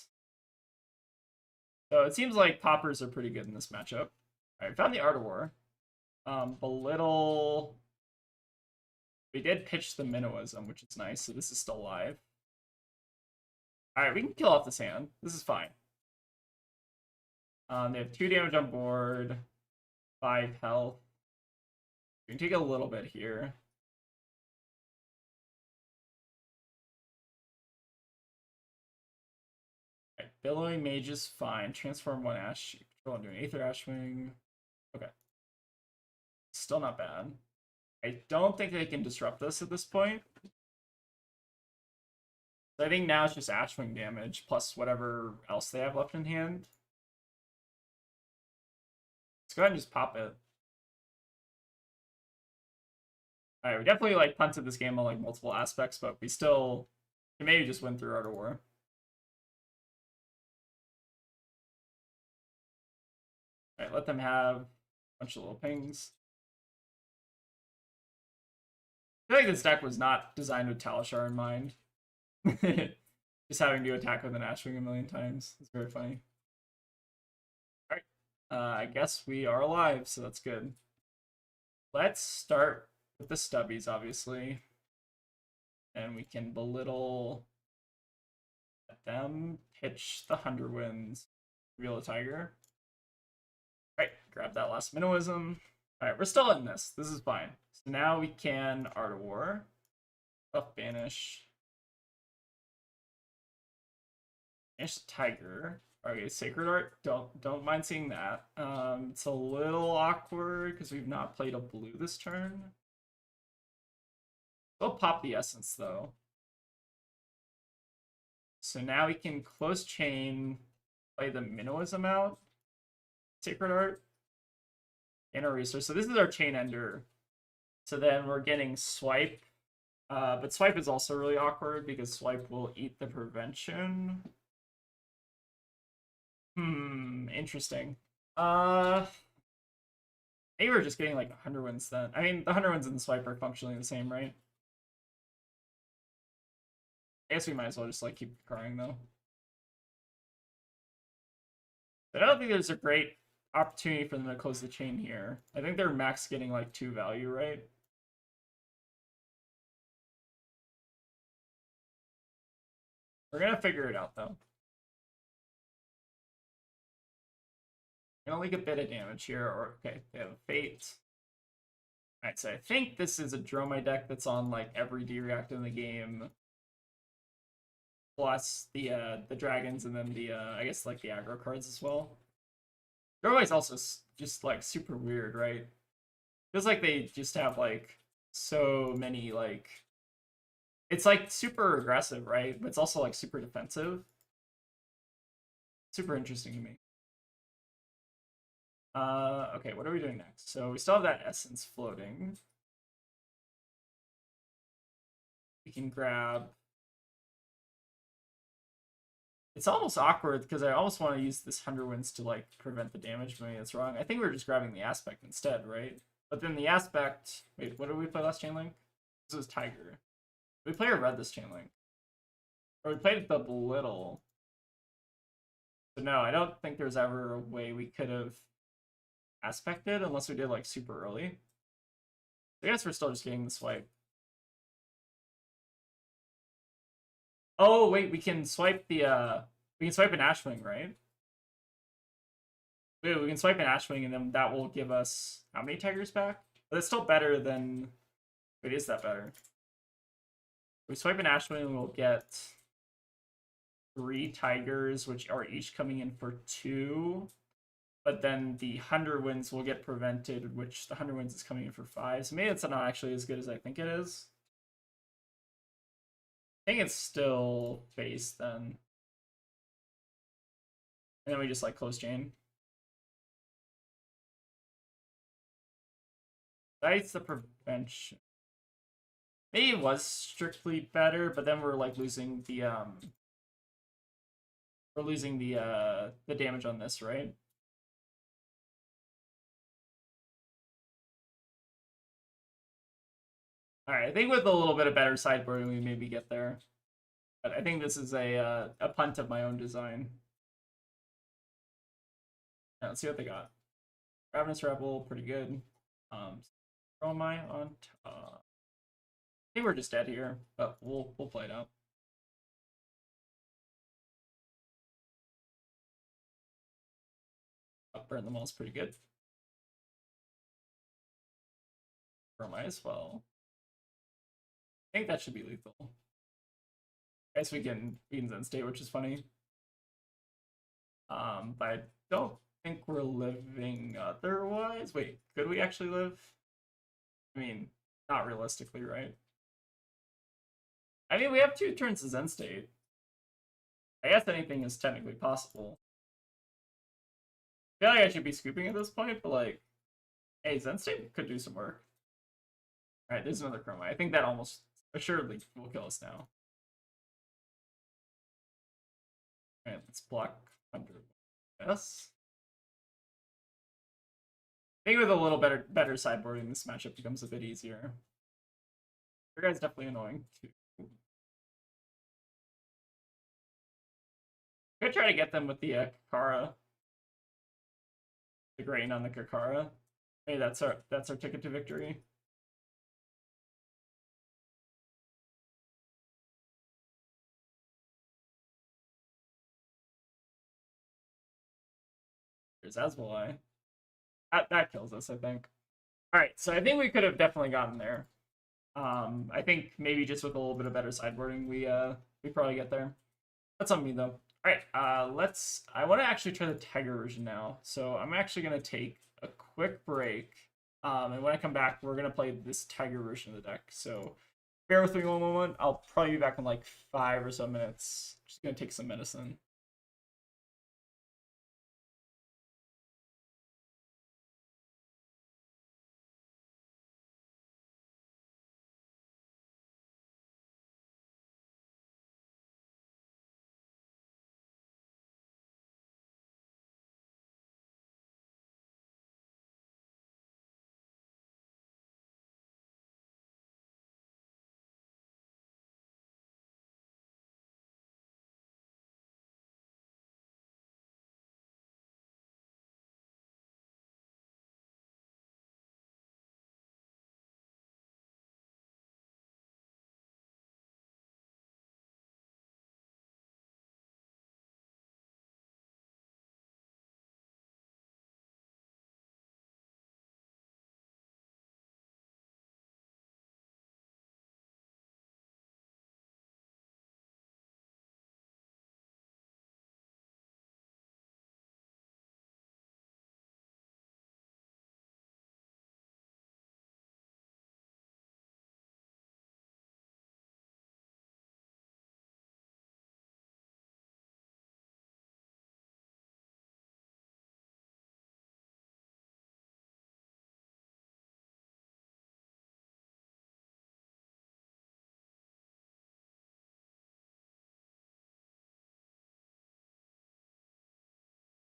So it seems like poppers are pretty good in this matchup. Alright, we found the Art of War. Belittle. We did pitch the Minnowism, which is nice, so this is still alive. Alright, we can kill off this hand. This is fine. They have 2 damage on board, 5 health. We can take a little bit here. Right, Billowing Mage is fine. Transform 1 Ash. Control into an Aether Ashwing. Okay. Still not bad. I don't think they can disrupt this at this point. So I think now it's just Ashwing damage plus whatever else they have left in hand. Let's go ahead and just pop it. Alright, we definitely like punted this game on like multiple aspects, but we still can maybe just win through Art of War. Alright, let them have a bunch of little pings. I feel like this deck was not designed with Talishar in mind. Just having to attack with an Ashwing a million times. It's very funny. Alright. I guess we are alive, so that's good. Let's start with the stubbies, obviously. And we can belittle them, pitch the 100 wins, reveal a tiger. Right, grab that last Minnowism. Alright, we're still in this. This is fine. So now we can Art of War. Up banish. Banish the tiger. Okay, Sacred Art. Don't mind seeing that. It's a little awkward because we've not played a blue this turn. We'll pop the Essence though. So now we can close chain, play the Minnowism out. Sacred Art. And a resource. So this is our chain ender. So then we're getting swipe. But swipe is also really awkward because swipe will eat the prevention. Interesting. Maybe we're just getting like 100 wins then. I mean, the 100 wins and the swipe are functionally the same, right? I guess we might as well just like keep crying though. But I don't think there's a great opportunity for them to close the chain here. I think they're max getting like 2 value, right? We're gonna figure it out though. Gonna leak a bit of damage here, or okay, they have a Fate. Alright, so I think this is a Dromai deck that's on like every D-React in the game. Plus the dragons and then the I guess like the aggro cards as well. Dromai's also just like super weird, right? Feels like they just have like so many like it's like super aggressive, right? But it's also like super defensive. Super interesting to me. Okay, what are we doing next? So we still have that essence floating. We can grab. It's almost awkward because I almost want to use this 100 wins to like prevent the damage, but maybe that's wrong. I think we're just grabbing the aspect instead, right? But then the aspect. Wait, what did we play last chain link? This was Tiger. Did we play or red this chain link? Or we played the belittle. So no, I don't think there's ever a way we could have aspected unless we did like super early. I guess we're still just getting the swipe. Oh wait, we can swipe the we can swipe an Ashwing, right? Wait, we can swipe an Ashwing and then that will give us how many tigers back? But it's still better than wait, is that better? We swipe an Ashwing and we'll get 3 tigers, which are each coming in for 2. But then the 100 wins will get prevented, which the 100 wins is coming in for 5. So maybe it's not actually as good as I think it is. I think it's still face then. And then we just like close chain. That's the prevention. Maybe it was strictly better, but then we're like losing the damage on this, right? Alright, I think with a little bit of better sideboarding we maybe get there. But I think this is a punt of my own design. Yeah, let's see what they got. Ravenous Rebel, pretty good. Dromai on top. I think we're just dead here, but we'll play it out. burn them all is pretty good. Might as well. I think that should be lethal. I guess we can Zen state, which is funny. But I don't think we're living otherwise. Wait, could we actually live? I mean, not realistically, right? I mean, we have 2 turns to Zen state. I guess anything is technically possible. I feel like I should be scooping at this point, but like, hey, Zen state could do some work. Alright, there's another chroma. I think that almost assuredly will kill us now. Alright, let's block under this. I think with a little better sideboarding, this matchup becomes a bit easier. Your guy's definitely annoying too. I'm gonna try to get them with the Kakara. The grain on the Kakara. Hey, that's our ticket to victory. There's Asmolai. That kills us, I think. Alright, so I think we could have definitely gotten there. I think maybe just with a little bit of better sideboarding, we probably get there. That's on me though. Alright, I want to actually try the Tiger version now. So I'm actually gonna take a quick break. And when I come back, we're gonna play this Tiger version of the deck. So bear with me one moment. I'll probably be back in like 5 or so minutes. Just gonna take some medicine.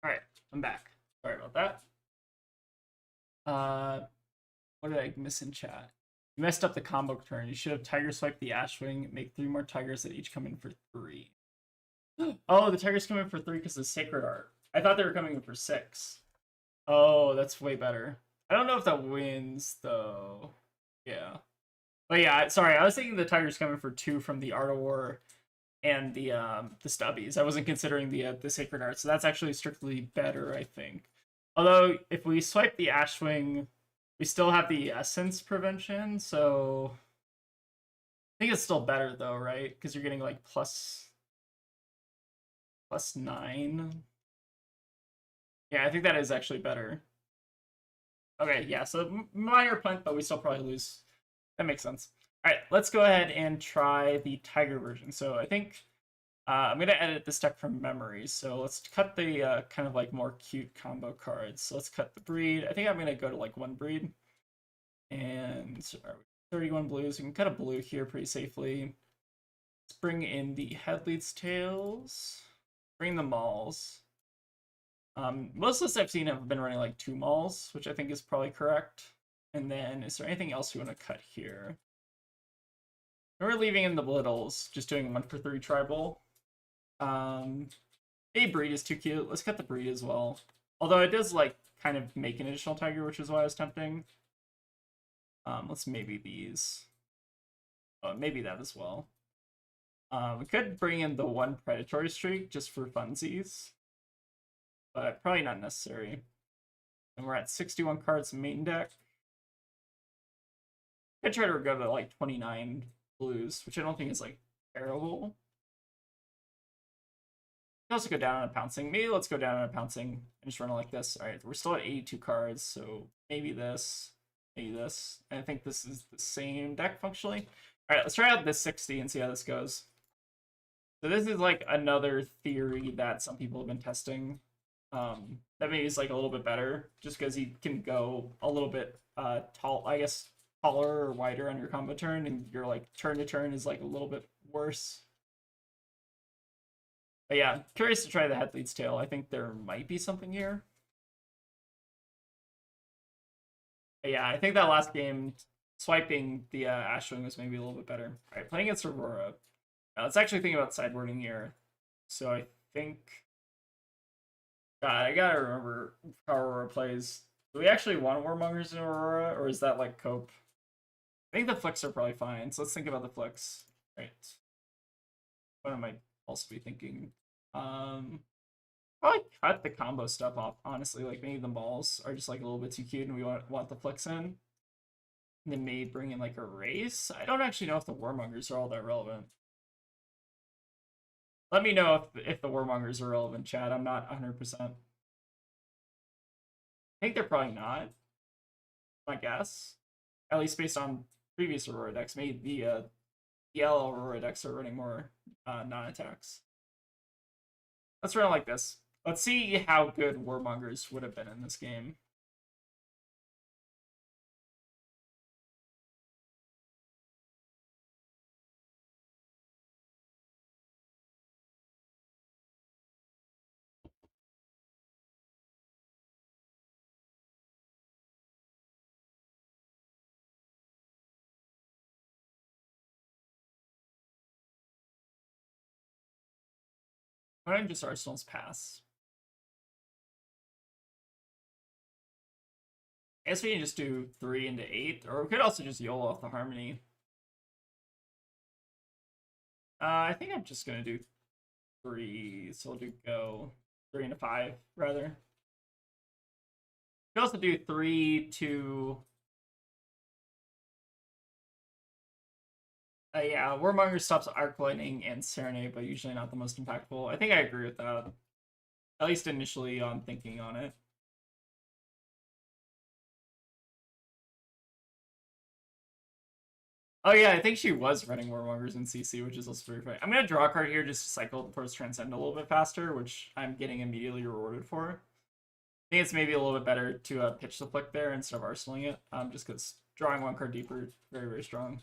Alright, I'm back. Sorry about that. What did I miss in chat? You messed up the combo turn. You should have Tiger swipe the Ashwing, make 3 more Tigers that each come in for 3. Oh, the Tigers come in for 3 because of Sacred Art. I thought they were coming in for 6. Oh, that's way better. I don't know if that wins, though. Yeah. But yeah, sorry, I was thinking the Tigers coming for 2 from the Art of War and the Stubbies. I wasn't considering the Sacred Art, so that's actually strictly better, I think. Although, if we swipe the Ashwing, we still have the Essence prevention, so I think it's still better though, right? Because you're getting like plus 9. Yeah, I think that is actually better. Okay, yeah, so minor punt, but we still probably lose. That makes sense. All right, let's go ahead and try the Tiger version. So I think I'm going to edit this deck from memory. So let's cut the kind of like more cute combo cards. So let's cut the breed. I think I'm going to go to like 1 breed. And 31 blues. We can cut a blue here pretty safely. Let's bring in the Head Leads Tails. Bring the Mauls. Most lists I've seen have been running like 2 Mauls, which I think is probably correct. And then, is there anything else you want to cut here? We're leaving in the Littles, just doing 1 for 3 tribal. A breed is too cute. Let's cut the breed as well. Although it does like kind of make an additional tiger, which is why I was tempting. Let's maybe these. Oh, maybe that as well. We could bring in the 1 predatory streak just for funsies, but probably not necessary. And we're at 61 cards main deck. I try to go to like 29 blues, which I don't think is like terrible. We can also go down on a pouncing. Maybe let's go down on a pouncing and just run it like this. All right, we're still at 82 cards, so maybe this, maybe this. And I think this is the same deck functionally. All right, let's try out this 60 and see how this goes. So this is like another theory that some people have been testing. That maybe is like a little bit better, just because he can go a little bit tall, I guess, taller or wider on your combo turn, and your like turn to turn is like a little bit worse. But yeah, curious to try the head leads tail. I think there might be something here. But yeah, I think that last game, swiping the Ashwing was maybe a little bit better. All right, playing against Aurora. Now, let's actually think about sideboarding here. So I think... God, I gotta remember how Aurora plays. Do we actually want Warmongers in Aurora, or is that like cope? I think the flicks are probably fine, so let's think about the flicks. Right. What am I also be thinking? Probably cut the combo stuff off, honestly. Like maybe the balls are just like a little bit too cute and we want the flicks in. And then maybe bring in like a race. I don't actually know if the Warmongers are all that relevant. Let me know if the Warmongers are relevant, chat. I'm not 100%. I think they're probably not. My guess. At least based on previous Aurora decks. Maybe the yellow Aurora decks are running more non-attacks. Let's run it like this. Let's see how good Warmongers would have been in this game. Why don't just Arsenal's pass? I guess we can just do 3 into 8, or we could also just YOLO off the Harmony. I think I'm just gonna do 3, so we'll do go 3 into 5, rather. We could also do 3 to... yeah, Warmonger stops Arc Lightning and Serenade, but usually not the most impactful. I think I agree with that. At least initially on thinking on it. Oh yeah, I think she was running Warmongers in CC, which is also very funny. I'm gonna draw a card here just to cycle towards Transcend a little bit faster, which I'm getting immediately rewarded for. I think it's maybe a little bit better to pitch the flick there instead of arsenaling it, just because drawing one card deeper, very, very strong.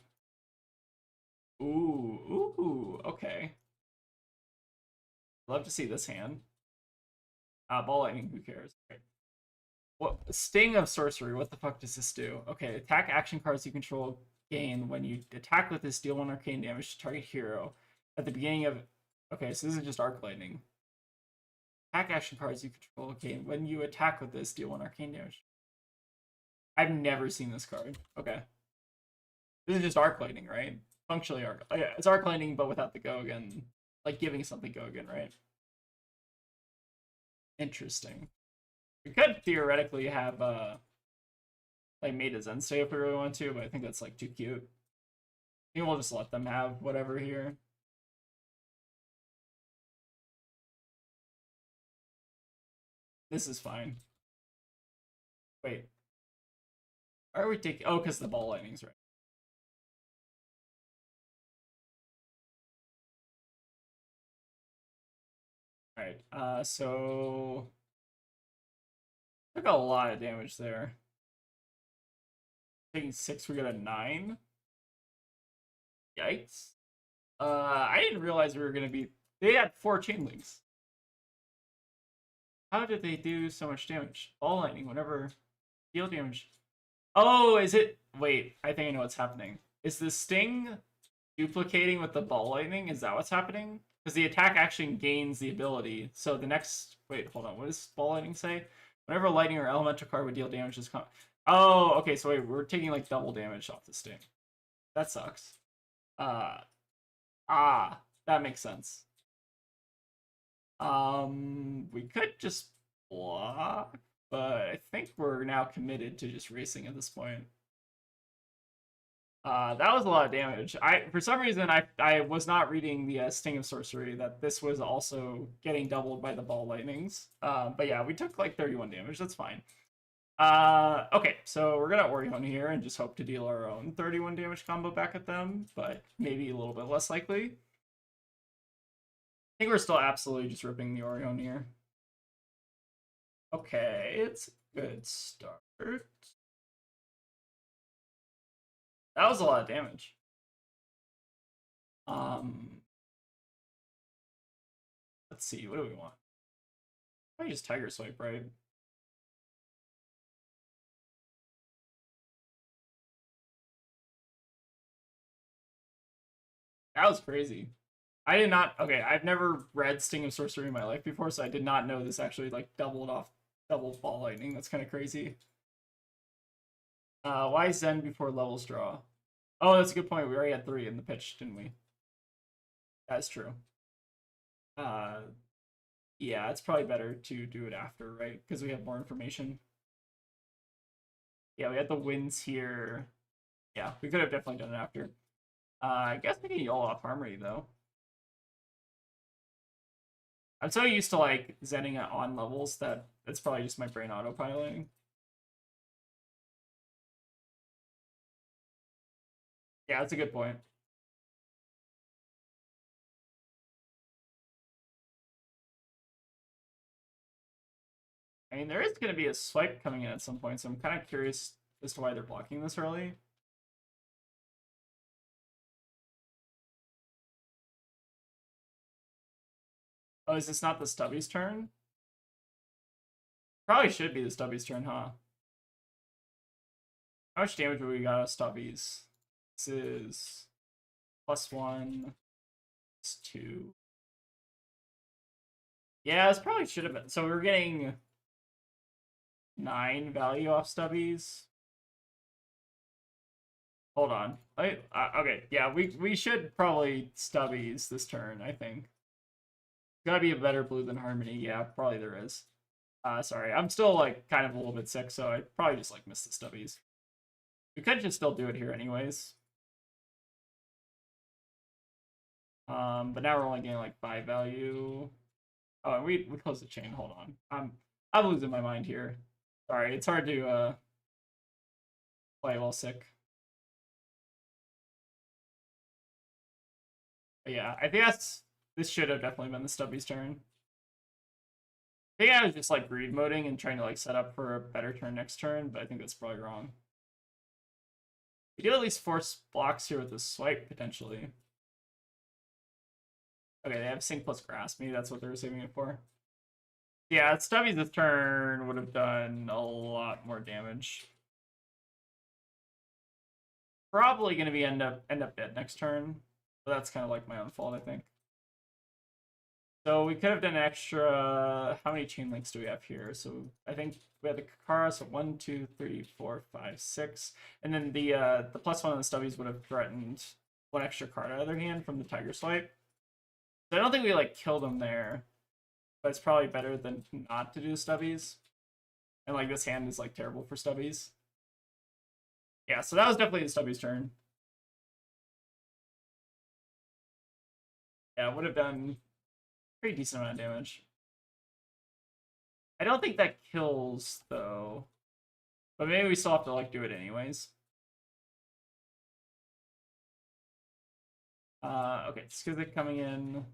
Ooh, okay. Love to see this hand. Ball Lightning, who cares? Okay. What Sting of Sorcery? What the fuck does this do? Okay, attack action cards you control gain when you attack with this, deal 1 arcane damage to target hero. At the beginning of... Okay, so this is just Arc Lightning. Attack action cards you control gain when you attack with this, deal 1 arcane damage. I've never seen this card. Okay. This is just Arc Lightning, right? Functionally Arc... Oh, yeah, it's Arc Lightning, but without the go again. Like giving something go again, right? Interesting. We could theoretically have like made a Zen stay if we really want to, but I think that's like too cute. I think we'll just let them have whatever here. This is fine. Wait. Why are we taking... Oh, because the Ball Lightning's right. Alright, so... Took a lot of damage there. Taking 6, we got a 9. Yikes. I didn't realize we were gonna be... They had 4 chain links. How did they do so much damage? Ball Lightning, whenever... Deal damage. Oh, is it... Wait, I think I know what's happening. Is the Sting duplicating with the Ball Lightning? Is that what's happening? Because the attack action gains the ability. So the next... Wait, hold on. What does Ball Lightning say? Whenever a lightning or elemental card would deal damage, this oh, okay, so wait, we're taking like double damage off the Sting. That sucks. That makes sense. We could just block, but I think we're we're now committed to just racing at this point. That was a lot of damage. For some reason, I was not reading the Sting of Sorcery that this was also getting doubled by the ball lightnings. But yeah, we took like 31 damage. That's fine. Okay, so we're gonna Orion here and just hope to deal our own 31 damage combo back at them, but maybe a little bit less likely. I think we're still absolutely just ripping the Orion here. Okay, it's a good start. That was a lot of damage. Let's see, what do we want? I just Tiger Swipe, right? That was crazy. I did not. Okay, I've never read Sting of Sorcery in my life before, so I did not know this actually like double ball lightning. That's kind of crazy. Why Zen before levels draw? Oh, that's a good point. We already had 3 in the pitch, didn't we? That's true. Yeah, it's probably better to do it after, right? Because we have more information. Yeah, we had the wins here. Yeah, we could have definitely done it after. I guess we can yell off Harmony, though. I'm so used to, like, zenning it on levels that it's probably just my brain autopiloting. Yeah, that's a good point. I mean, there is going to be a swipe coming in at some point, so I'm kind of curious as to why they're blocking this early. Oh, is this not the Stubby's turn? Probably should be the Stubby's turn, huh? How much damage do we got of Stubbies? This is +1. It's 2. Yeah, this probably should have been. So we're getting 9 value off Stubbies. Hold on. Okay, yeah, we should probably Stubbies this turn, I think. Gotta be a better blue than Harmony. Yeah, probably there is. Sorry, I'm still like kind of a little bit sick, so I probably just like missed the Stubbies. We could just still do it here anyways. But now we're only getting like 5 value. Oh, and we closed the chain. Hold on. I'm losing my mind here. Sorry, it's hard to play while sick. But yeah, I think this should have definitely been the Stubby's turn. I think I was just like greed moding and trying to like set up for a better turn next turn, but I think that's probably wrong. We do at least force blocks here with a swipe potentially. Okay, they have Sync plus Grass. Maybe that's what they were saving it for. Yeah, Stubbies this turn would have done a lot more damage. Probably going to be end up dead next turn. But that's kind of like my own fault, I think. So we could have done extra. How many chain links do we have here? So I think we have the Kakara, so 1, 2, 3, 4, 5, 6. And then the +1 on the Stubbies would have threatened 1 extra card out of their hand from the Tiger Swipe. So I don't think we like killed them there. But it's probably better than not to do Stubbies. And like this hand is like terrible for Stubbies. Yeah, so that was definitely the Stubbies turn. Yeah, it would have done pretty decent amount of damage. I don't think that kills though. But maybe we still have to like do it anyways. Okay, Skizzik coming in.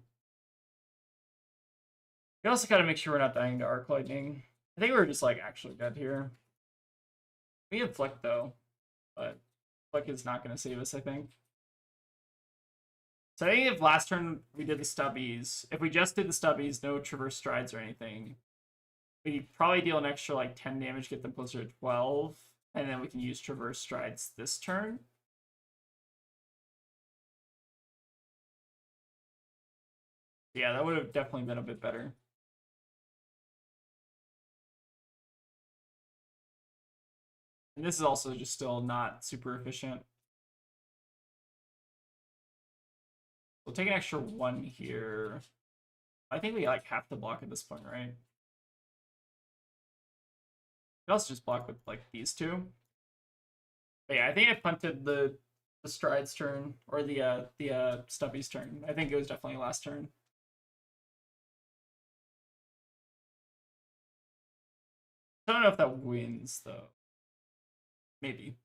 We also gotta make sure we're not dying to Arc Lightning. I think we're just like actually dead here. We have Flick though, but Flick is not gonna save us, I think. So I think if last turn we did the Stubbies, if we just did the Stubbies, no Traverse Strides or anything, we probably deal an extra like 10 damage, get them closer to 12, and then we can use Traverse Strides this turn. Yeah, that would have definitely been a bit better. And this is also just still not super efficient. We'll take an extra 1 here. I think we like have to block at this point, right? I Could also just block with like these two. But yeah, I think I punted the stride's turn or the stubby's turn. I think it was definitely last turn. I don't know if that wins though. Maybe.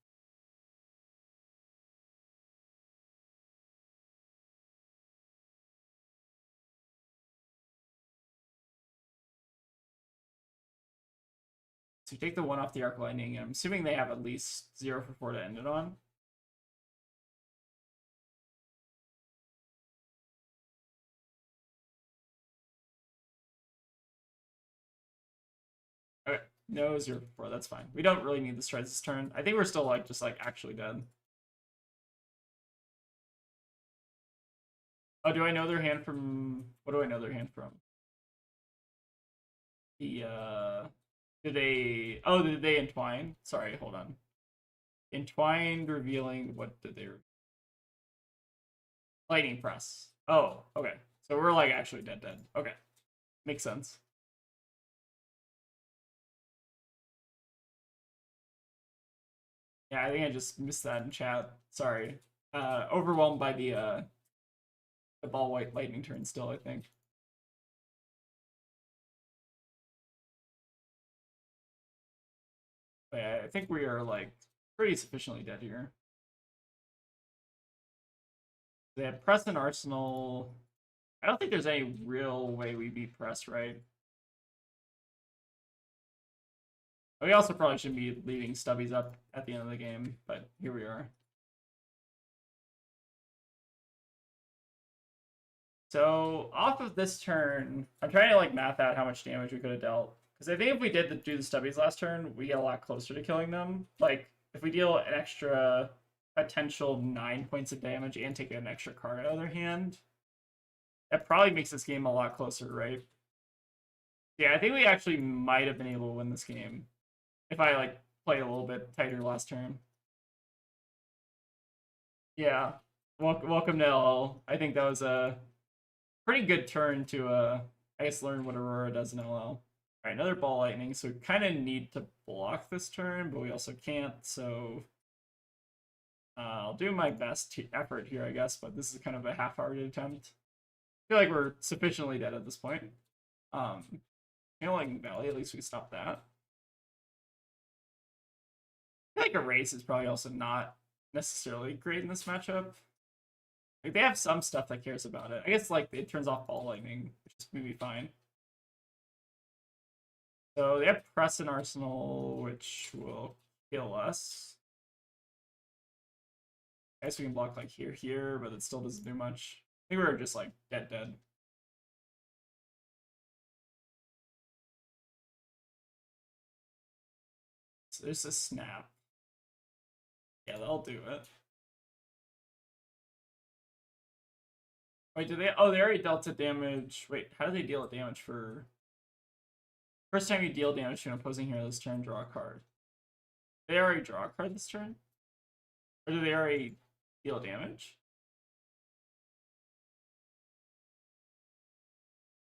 So you take the one off the arc lightning, and I'm assuming they have at least 0 for 4 to end it on. Okay, no 0 for 4, that's fine. We don't really need the strides this turn. I think we're still like just like actually dead. Oh, do I know their hand from what do I know their hand from? The did they entwine? Sorry, hold on. Entwined revealing what did they lightning press. Oh, okay. So we're like actually dead. Okay. Makes sense. Yeah, I think I just missed that in chat. Sorry. Overwhelmed by the ball white lightning turn still, I think. But yeah, I think we are like pretty sufficiently dead here. They have press and arsenal. I don't think there's any real way we beat press, right? We also probably shouldn't be leaving stubbies up at the end of the game, but here we are. So off of this turn, I'm trying to like math out how much damage we could have dealt. Because I think if we did do the stubbies last turn, we get a lot closer to killing them. Like if we deal an extra potential 9 points of damage and take an extra card out of their hand, that probably makes this game a lot closer, right? Yeah, I think we actually might have been able to win this game if I like played a little bit tighter last turn. Yeah, welcome to LL. I think that was a pretty good turn to I guess learn what Aurora does in LL. All right, another ball lightning. So we kind of need to block this turn, but we also can't. So I'll do my best effort here, I guess. But this is kind of a half-hearted attempt. I feel like we're sufficiently dead at this point. Healing Valley, at least we stopped that. I feel like Erase is probably also not necessarily great in this matchup. Like they have some stuff that cares about it. I guess like it turns off ball lightning, which is maybe fine. So they have press and arsenal, which will kill us. I guess we can block like here, but it still doesn't do much. I think we're just like dead. So there's a snap. Yeah, that'll do it. Wait, do they? Oh, they already dealt a damage. Wait, how do they deal damage for? First time you deal damage to an opposing hero this turn, draw a card. They already draw a card this turn? Or do they already deal damage?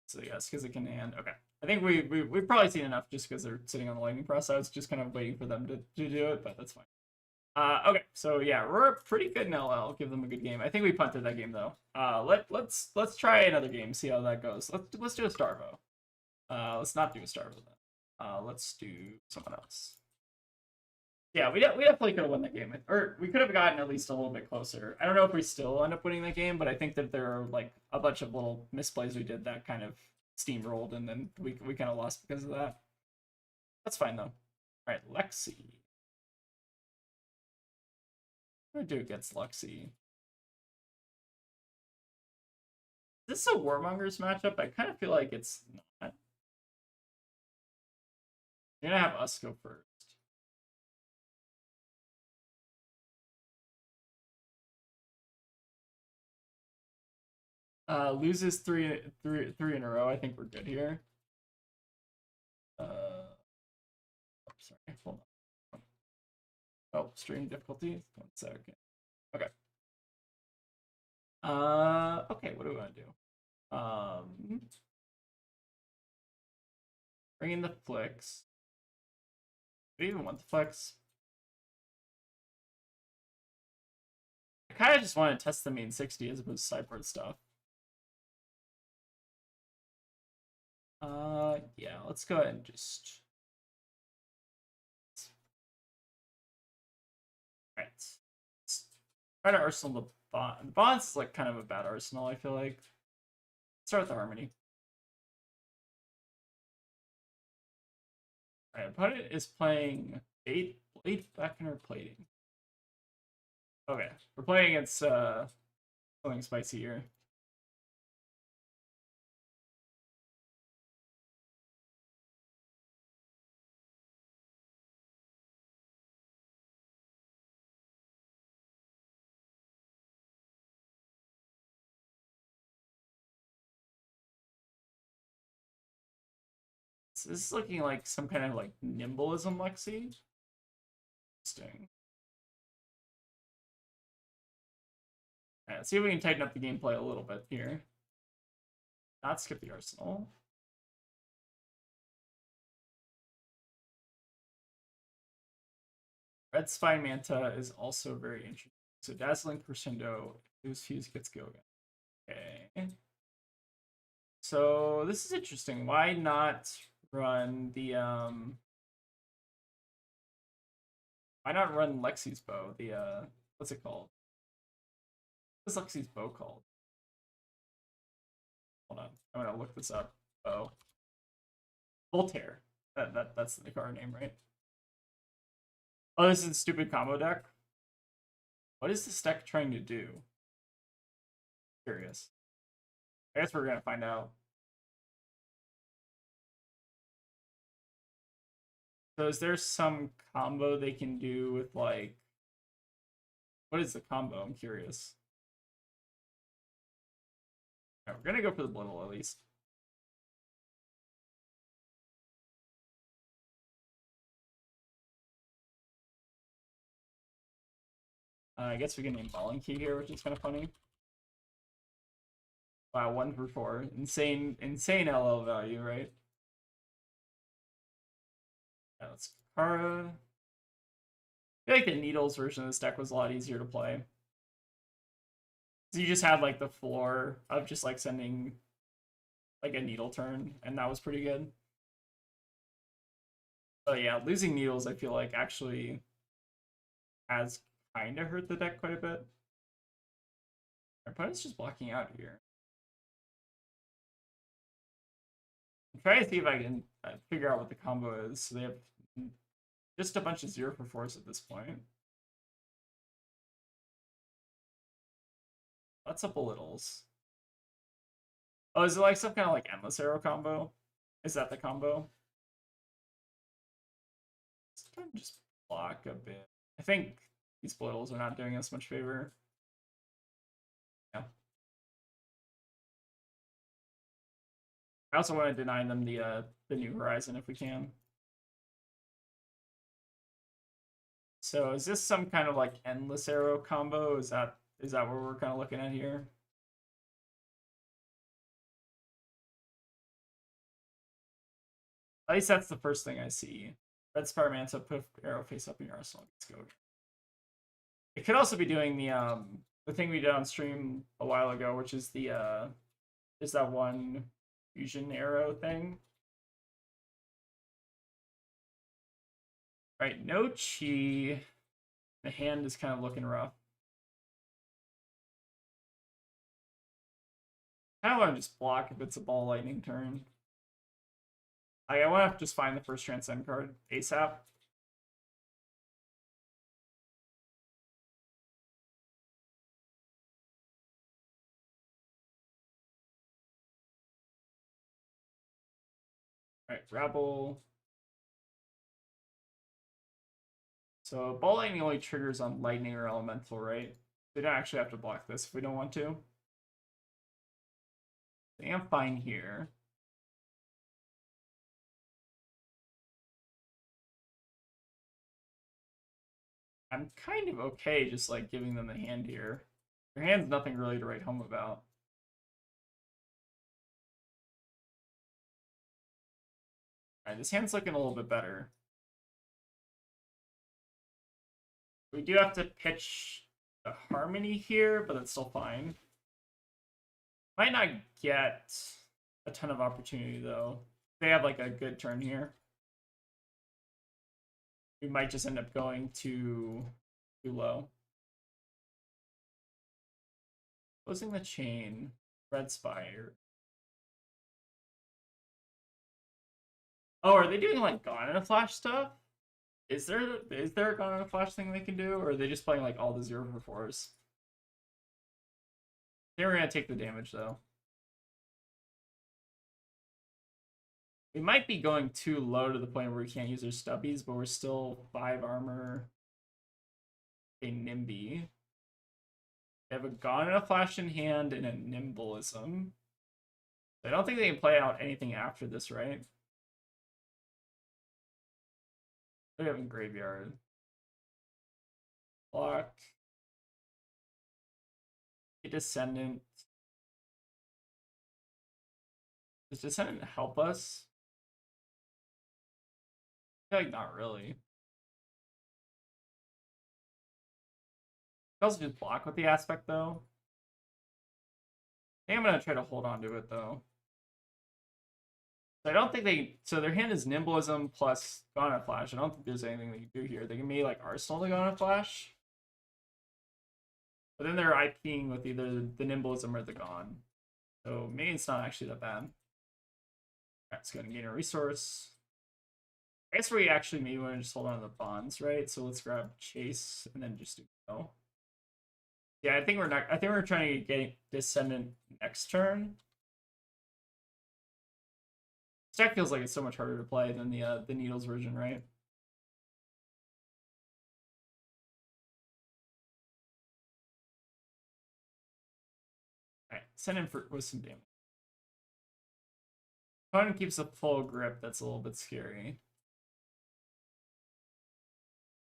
So yes, because it can hand. Okay. I think we've probably seen enough just because they're sitting on the lightning press. I was just kind of waiting for them to do it, but that's fine. Okay, so yeah, we're pretty good in LL. Give them a good game. I think we punted that game though. Let's try another game, see how that goes. Let's do a Starvo. Let's not do a Starvo then. Let's do someone else. Yeah, we definitely could have won that game, or we could have gotten at least a little bit closer. I don't know if we still end up winning that game, but I think that there are like a bunch of little misplays we did that kind of steamrolled, and then we kind of lost because of that. That's fine though. All right, Lexi. What do I do against Lexi? Is this a Warmongers matchup? I kind of feel like it's not. You're gonna have us go first. Loses three in a row. I think we're good here. Sorry, hold on. Oh, stream difficulty. 1 second. Okay. Okay, what do we want to do? Bring in the flicks. Do you even want the flex? I kind of just want to test the main 60 as opposed to sideboard stuff. Yeah, let's go ahead and just... Alright. Let's try to arsenal the bond. The bonds is like kind of a bad arsenal, I feel like. Let's start with the harmony. Alright, opponent is playing blade beckoner plating. Okay, we're playing against something spicy here. So this is looking like some kind of like nimbleism Lexi. Interesting. Alright, let's see if we can tighten up the gameplay a little bit here. Not skip the arsenal. Red Spine Manta is also very interesting. So Dazzling Crescendo, whose fuse gets go again. Okay. So this is interesting. Why not run the why not run Lexi's bow? The what's it called? What's Lexi's bow called? Hold on. I'm gonna look this up. Oh. Voltaire. That's the card name, right? Oh, this is a stupid combo deck. What is this deck trying to do? Curious. I guess we're gonna find out. So is there some combo they can do with like what is the combo? I'm curious. Right, we're gonna go for the Blittle at least. I guess we can name Ball and Key here, which is kind of funny. Wow, 1 for 4. Insane LL value, right? Yeah, let's Kara. I feel like the Needles version of this deck was a lot easier to play. So you just had like the floor of just like sending like a Needle turn, and that was pretty good. But yeah, losing Needles I feel like actually has kind of hurt the deck quite a bit. Our opponent's just blocking out here. I'm trying to see if I can figure out what the combo is. So they have just a bunch of 0 for 4s at this point. Lots of belittles. Oh, is it like some kind of like endless arrow combo? Is that the combo? Let's try and just block a bit. I think these belittles are not doing us much favor. Yeah. I also want to deny them the New Horizon if we can. So is this some kind of like endless arrow combo? Is that what we're kind of looking at here? At least that's the first thing I see. Red Spire Manta, put arrow face up in your arsenal. Let's go. It could also be doing the thing we did on stream a while ago, which is the is that one fusion arrow thing. Right, no chi. The hand is kind of looking rough. I kind of want to just block if it's a ball lightning turn. I want to just find the first transcend card ASAP. Alright, Rebel. So ball lightning only triggers on lightning or elemental, right? We don't actually have to block this if we don't want to. I think I'm fine here. I'm kind of okay just like giving them the hand here. Their hand's nothing really to write home about. Alright, this hand's looking a little bit better. We do have to pitch a Harmony here, but that's still fine. Might not get a ton of opportunity though. They have like a good turn here. We might just end up going too low. Closing the chain. Red Spire. Oh, are they doing like Gone in a Flash stuff? Is there a Gone in a Flash thing they can do, or are they just playing like all the 0-for-4s? They were gonna take the damage though. We might be going too low to the point where we can't use our stubbies, but we're still 5 armor. A Nimby. They have a Gone in a Flash in hand and a Nimbleism. I don't think they can play out anything after this, right? They have a Graveyard. Block. A Descendant. Does Descendant help us? I feel like not really. I also just block with the aspect though. I think I'm gonna try to hold on to it though. So I don't think they. So their hand is Nimbleism plus Gone in a Flash. I don't think there's anything they can do here. They can maybe like Arsenal to Gone in a Flash. But then they're IPing with either the Nimbleism or the Gone. So maybe it's not actually that bad. Alright, let's go ahead and gain a resource. I guess we actually maybe want to just hold on to the bonds, right? So let's grab Chase and then just do go. Yeah, I think we're not. I think we're trying to get Descendant next turn. This deck feels like it's so much harder to play than the Needles version, right? Alright, send in with some damage. Opponent keeps a full grip, that's a little bit scary.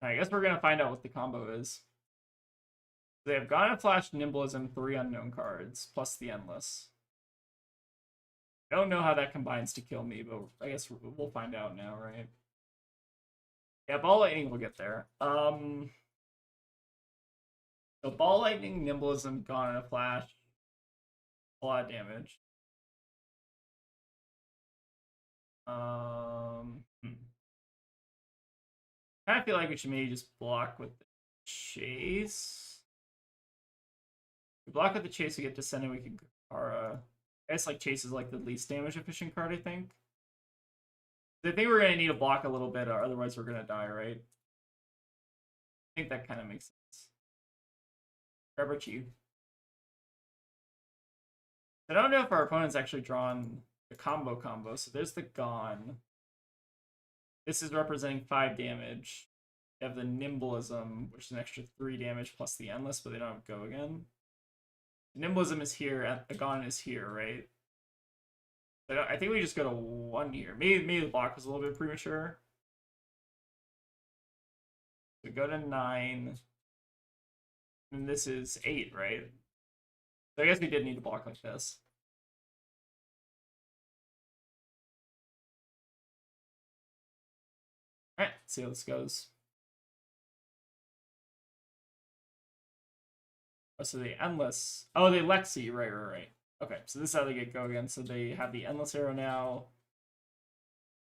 I guess we're gonna find out what the combo is. They have Gone in a Flash, Nimbleism, 3 unknown cards, plus the Endless. I don't know how that combines to kill me, but I guess we'll find out now, right? Yeah, Ball Lightning will get there. So Ball Lightning, Nimbleism, Gone in a Flash. A lot of damage. I feel like we should maybe just block with the Chase. We block with the Chase, we get Descendant, we can Kara. I guess like Chase is like the least damage efficient card, I think. I think we're gonna need to block a little bit, or otherwise we're gonna die, right? I think that kind of makes sense. Grab our Chief. I don't know if our opponent's actually drawn the combo, so there's the Gone. This is representing 5 damage. They have the Nimbleism, which is an extra 3 damage plus the Endless, but they don't have Go again. The Nimbleism is here, and the Gone is here, right? So I think we just go to 1 here. Maybe the block was a little bit premature. We go to 9. And this is 8, right? So I guess we did need to block like this. Alright, see how this goes. Oh, so the Endless. Oh, they Lexi, right. Okay, so this is how they get Go again. So they have the Endless Arrow now,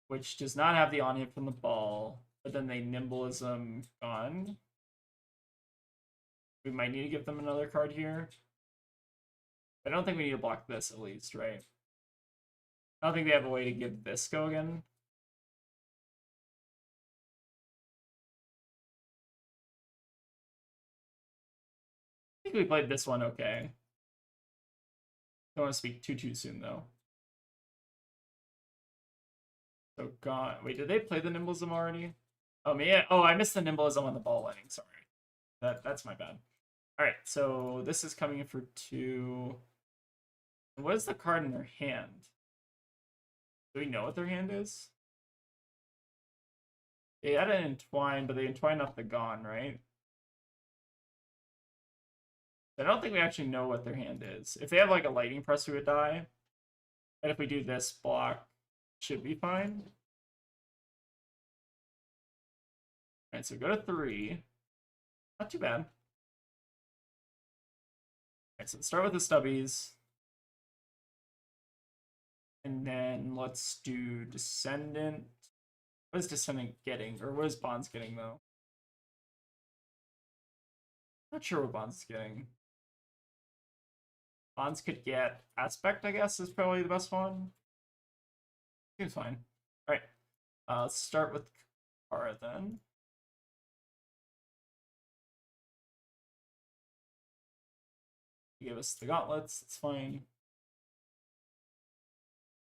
which does not have the on hit from the ball, but then they Nimbleism Gone. We might need to give them another card here. I don't think we need to block this at least, right? I don't think they have a way to give this Go again. I think we played this one okay. Don't want to speak too soon though. So Gone. Wait, did they play the Nimbleism already? Oh man. Oh, I missed the Nimbleism on the Ball Lightning. Sorry. That's my bad. All right, so this is coming in for 2. What is the card in their hand? Do we know what their hand is? They had an Entwine, but they entwined off the Gone, right? I don't think we actually know what their hand is. If they have like a Lightning Press, we would die. And if we do this block, should be fine. Alright, so go to 3. Not too bad. Alright, so let's start with the stubbies. And then let's do Descendant. What is Descendant getting? Or what is Bonds getting, though? Not sure what Bonds is getting. Bonds could get Aspect, I guess, is probably the best one. Seems fine. Alright. Let's start with Kara then. Give us the gauntlets, it's fine.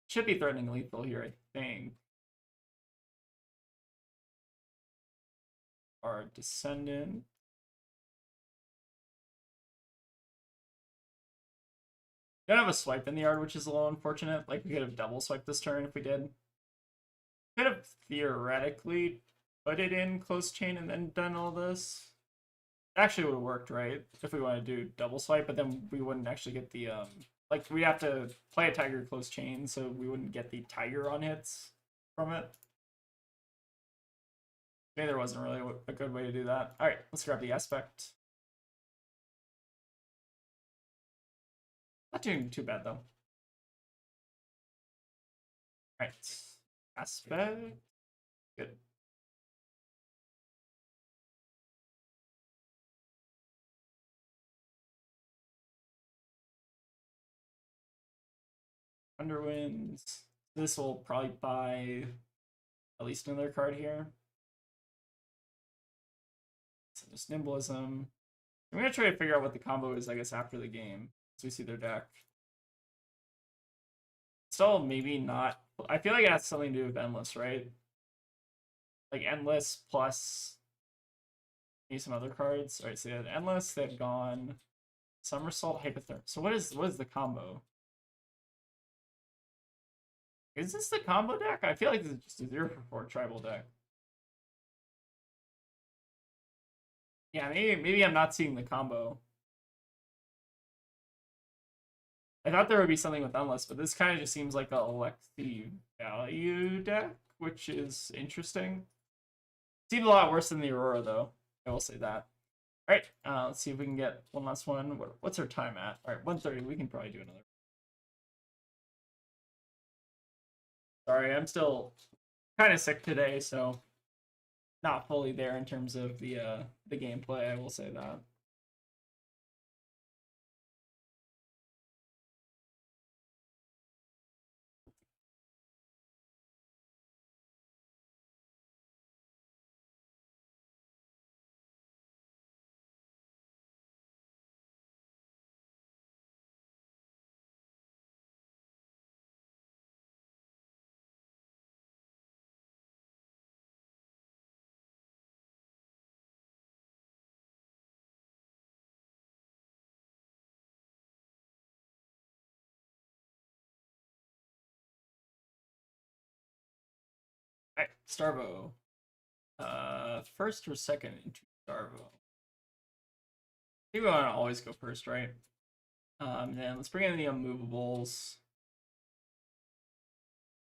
Should be threatening lethal here, I think. Our Descendant. We don't have a swipe in the yard, which is a little unfortunate. Like, we could have double swiped this turn if we did. Could have theoretically put it in close chain and then done all this. Actually would have worked, right? If we want to do double swipe, but then we wouldn't actually get the like we have to play a tiger close chain, so we wouldn't get the tiger on hits from it. Maybe there wasn't really a good way to do that. All right, let's grab the aspect. Not doing too bad though. All right, aspect, good. Underwinds. This will probably buy at least another card here. So just Nimblism. I'm gonna try to figure out what the combo is, I guess, after the game, as we see their deck. Still, maybe not. I feel like it has something to do with Endless, right? Like Endless plus maybe some other cards. Alright, so they had Endless, they've gone Somersault, Hypotherm. So what is the combo? Is this the combo deck? I feel like this is just a 0-for-4 tribal deck. Yeah, maybe I'm not seeing the combo. I thought there would be something with Endless, but this kind of just seems like a Alexi value deck, which is interesting. Seems a lot worse than the Aurora, though. I will say that. All right, let's see if we can get one last one. What's our time at? All right, 1:30. We can probably do another. Sorry, I'm still kind of sick today, so not fully there in terms of the gameplay. I will say that. All right, Starvo. First or second into Starvo? I think we want to always go first, right? Then let's bring in the unmovables.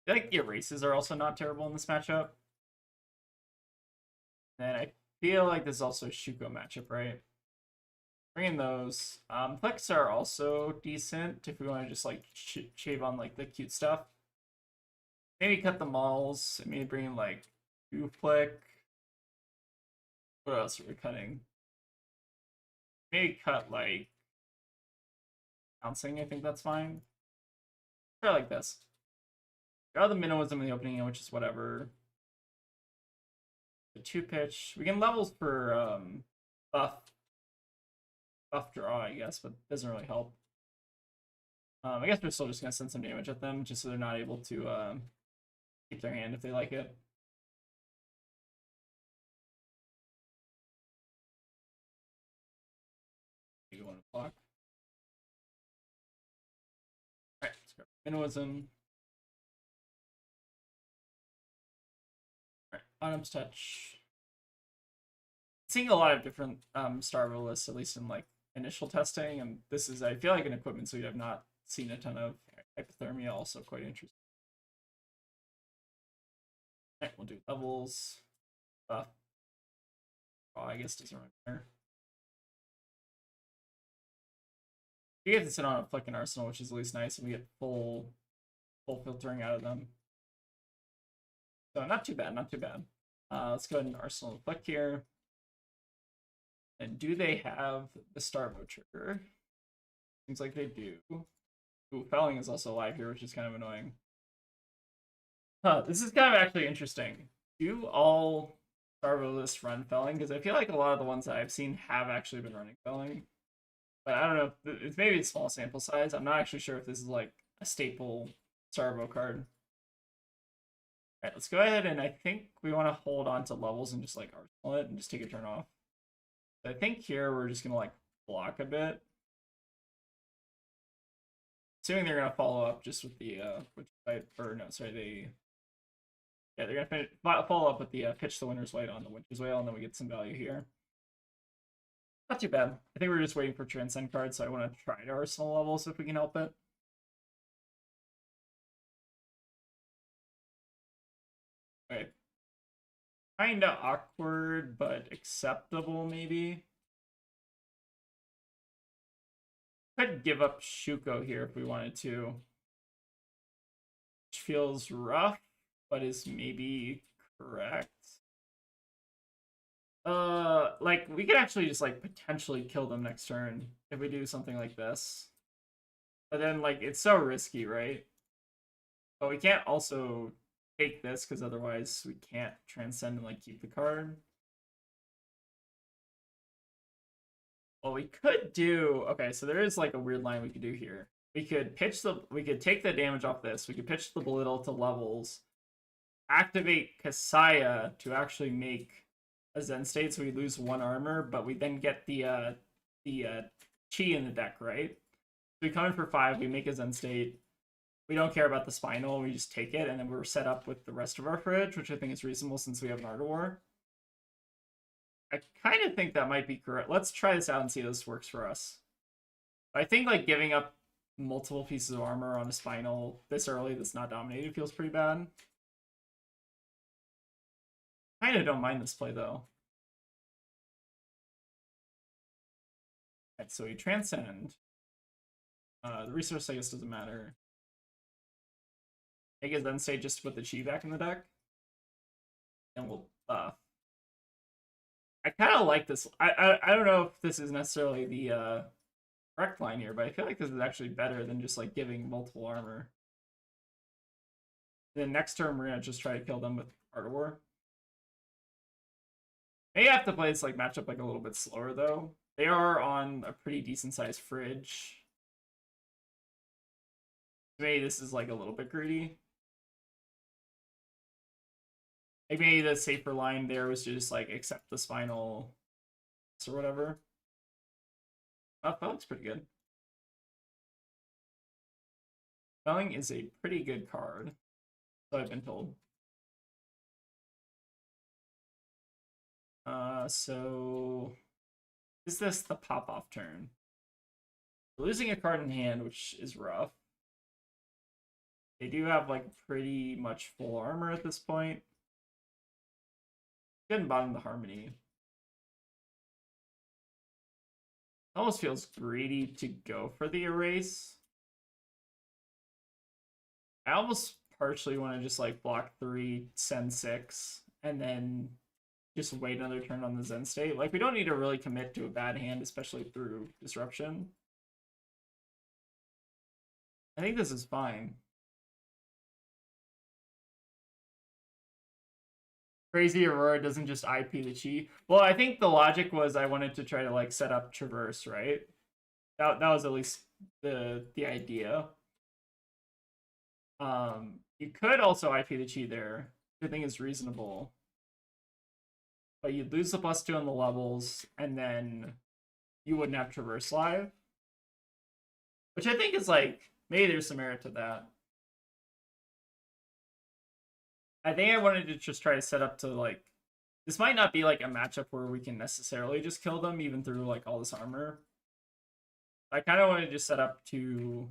I feel like the erases are also not terrible in this matchup. And I feel like this is also a Shuko matchup, right? Bring in those. Flicks are also decent if we want to just like shave on like the cute stuff. Maybe cut the malls. Maybe bring in like 2 flick. What else are we cutting? Maybe cut like bouncing. I think that's fine. Try like this. Draw the minnowism in the opening, which is whatever. The 2 pitch. We can levels for buff draw, I guess, but doesn't really help. I guess we're still just gonna send some damage at them, just so they're not able to keep their hand if they like it. You want to block. Alright, let's go. Minnowism. Alright, Autumn's Touch. Seeing a lot of different Starvo lists, at least in like initial testing, and this is, I feel like, an equipment suite I've not seen a ton of. Hypothermia, also quite interesting. Alright, we'll do levels. Buff. Oh, I guess doesn't really matter. You get to sit on a flicking arsenal, which is at least nice, and we get full filtering out of them. So not too bad, not too bad. Let's go ahead and arsenal the flick here. And do they have the Starvo trigger? Seems like they do. Ooh, felling is also alive here, which is kind of annoying. Huh, this is kind of actually interesting. Do all Starvo lists run felling? Because I feel like a lot of the ones that I've seen have actually been running felling. But I don't know. It's maybe a small sample size. I'm not actually sure if this is like a staple Starvo card. Alright, let's go ahead and I think we want to hold on to levels and just like arsenal it and just take a turn off. So I think here we're just gonna like block a bit. Assuming they're gonna follow up just with the they're gonna follow up with the pitch the winner's weight on the winter's whale, and then we get some value here. Not too bad. I think we're just waiting for transcend cards, so I want to try to arsenal levels if we can help it. Okay. Kinda awkward, but acceptable maybe. Could give up Shuko here if we wanted to. Which feels rough, but is maybe correct. Like, we could actually just, like, potentially kill them next turn if we do something like this. But then, like, it's so risky, right? But we can't also take this, because otherwise we can't transcend and, like, keep the card. What we could do... Okay, so there is, like, a weird line we could do here. We could take the damage off this. We could pitch the belittle to levels. Activate Kasaya to actually make a Zen state, so we lose 1 armor, but we then get the chi in the deck, right? So we come in for 5, we make a Zen state. We don't care about the spinal, we just take it, and then we're set up with the rest of our fridge, which I think is reasonable since we have an Art of War. I kind of think that might be correct. Let's try this out and see if this works for us. I think like giving up multiple pieces of armor on a spinal this early that's not dominated feels pretty bad. Kind of don't mind this play though. Right, so we transcend. The resource I guess doesn't matter. I guess then say just to put the chi back in the deck. And we'll buff. I kind of like this. I don't know if this is necessarily the correct line here, but I feel like this is actually better than just like giving multiple armor. Then next turn we're gonna just try to kill them with Art of War. May have to play this like matchup like a little bit slower though. They are on a pretty decent sized fridge. Maybe this is like a little bit greedy. Like maybe the safer line there was to just like accept the spinal or whatever. Oh, that looks pretty good. Felling is a pretty good card, so I've been told. So is this the pop-off turn? We're losing a card in hand, which is rough. They do have like pretty much full armor at this point. Getting bottom of the Harmony. Almost feels greedy to go for the erase. I almost partially want to just like block 3, send 6, and then just wait another turn on the Zen state. Like, we don't need to really commit to a bad hand, especially through disruption. I think this is fine. Crazy Aurora doesn't just IP the chi. Well, I think the logic was I wanted to try to like set up Traverse, right? That was at least the idea. You could also IP the chi there. I think is reasonable. But you'd lose the +2 on the levels, and then you wouldn't have Traverse live. Which I think is like, maybe there's some merit to that. I think I wanted to just try to set up to like, this might not be like a matchup where we can necessarily just kill them even through like all this armor. I kind of wanted to just set up to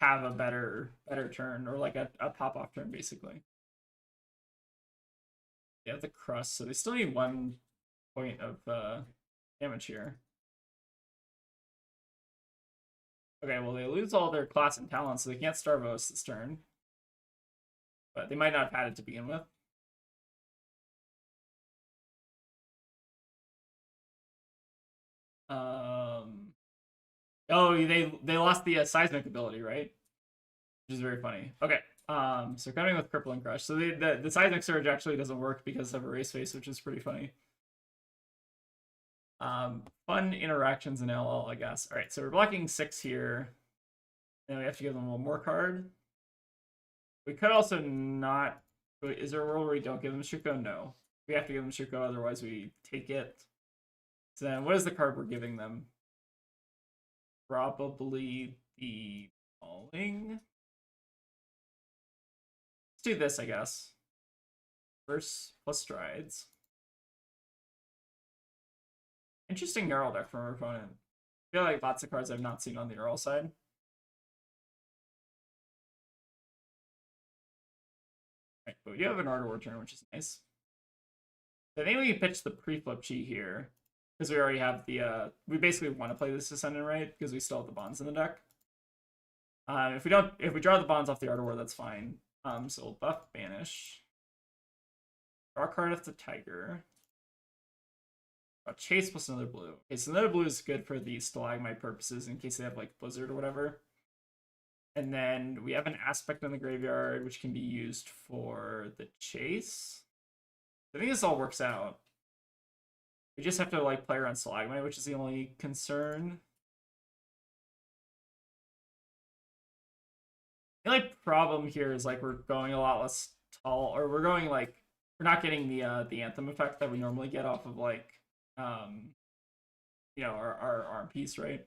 have a better turn, or like a pop-off turn basically. They have the crust, so they still need 1 point of damage here. Okay, well, they lose all their class and talent, so they can't Starvos this turn. But they might not have had it to begin with. Oh, they lost the seismic ability, right? Which is very funny. Okay. So coming with crippling crush. So the seismic surge actually doesn't work because of a race face, which is pretty funny. Fun interactions in LL, I guess. All right, so we're blocking 6 here. Then we have to give them one more card. We could also not. Wait, is there a world where we don't give them Shuko? No. We have to give them Shuko, otherwise we take it. So then what is the card we're giving them? Probably the Falling. Let's do this, I guess. Verse plus strides. Interesting Neural deck from our opponent. I feel like lots of cards I've not seen on the Neural side. Right, but we do have an Ardor turn, which is nice. So I think we can pitch the pre-flip chi here. Because we already have the, we basically want to play this Ascendant, right? Because we still have the bonds in the deck. If we draw the bonds off the Ardor, that's fine. So we'll buff Banish. Draw a card off the Tiger. Chase plus another blue. Okay, so another blue is good for the Stalagmite purposes in case they have like Blizzard or whatever. And then we have an aspect in the graveyard which can be used for the chase. I think this all works out. We just have to like play around Stalagmite, which is the only concern. The only problem here is like we're going a lot less tall, or we're going like we're not getting the anthem effect that we normally get off of like you know, our arm piece, right?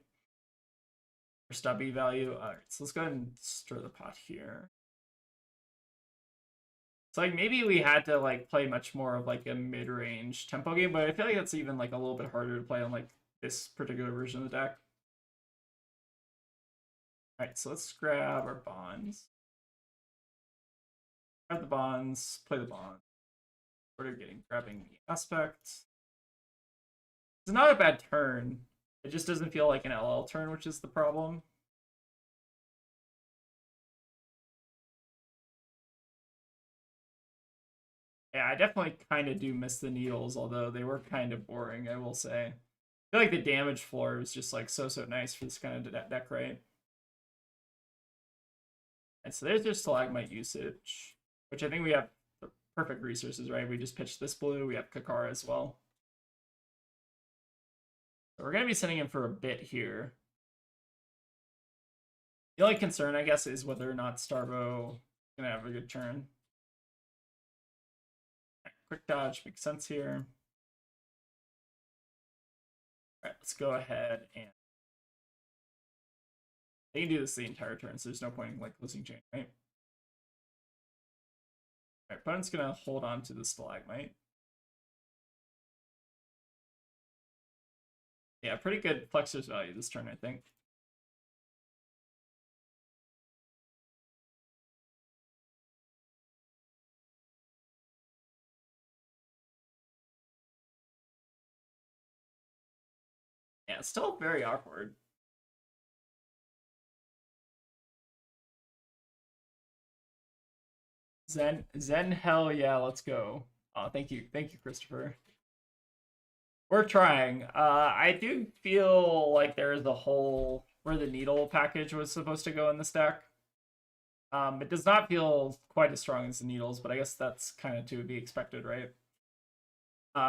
Our stubby value. All right, so let's go ahead and stir the pot here. So like maybe we had to like play much more of like a mid-range tempo game, but I feel like that's even like a little bit harder to play on like this particular version of the deck. All right, so let's grab our bonds. Grab the bonds, play the bond. What are we getting? Grabbing the aspect. It's not a bad turn. It just doesn't feel like an LL turn, which is the problem. Yeah, I definitely kind of do miss the needles, although they were kind of boring, I will say. I feel like the damage floor is just like so nice for this kind of deck, right? And so there's just Stalagmite usage, which I think we have the perfect resources, right? We just pitched this blue, we have Kakara as well. So we're going to be sending him for a bit here. The only concern, I guess, is whether or not Starvo is going to have a good turn. Right, quick dodge makes sense here. All right, let's go ahead and they can do this the entire turn, so there's no point in like losing chain, right? All right, opponent's gonna hold on to the Stalagmite. Yeah, pretty good Plexer's value this turn, I think. Yeah, it's still very awkward. Zen hell yeah, let's go. Oh, thank you, Christopher. We're trying. I do feel like there is a hole where the needle package was supposed to go in this deck. It does not feel quite as strong as the needles, but I guess that's kind of to be expected, right?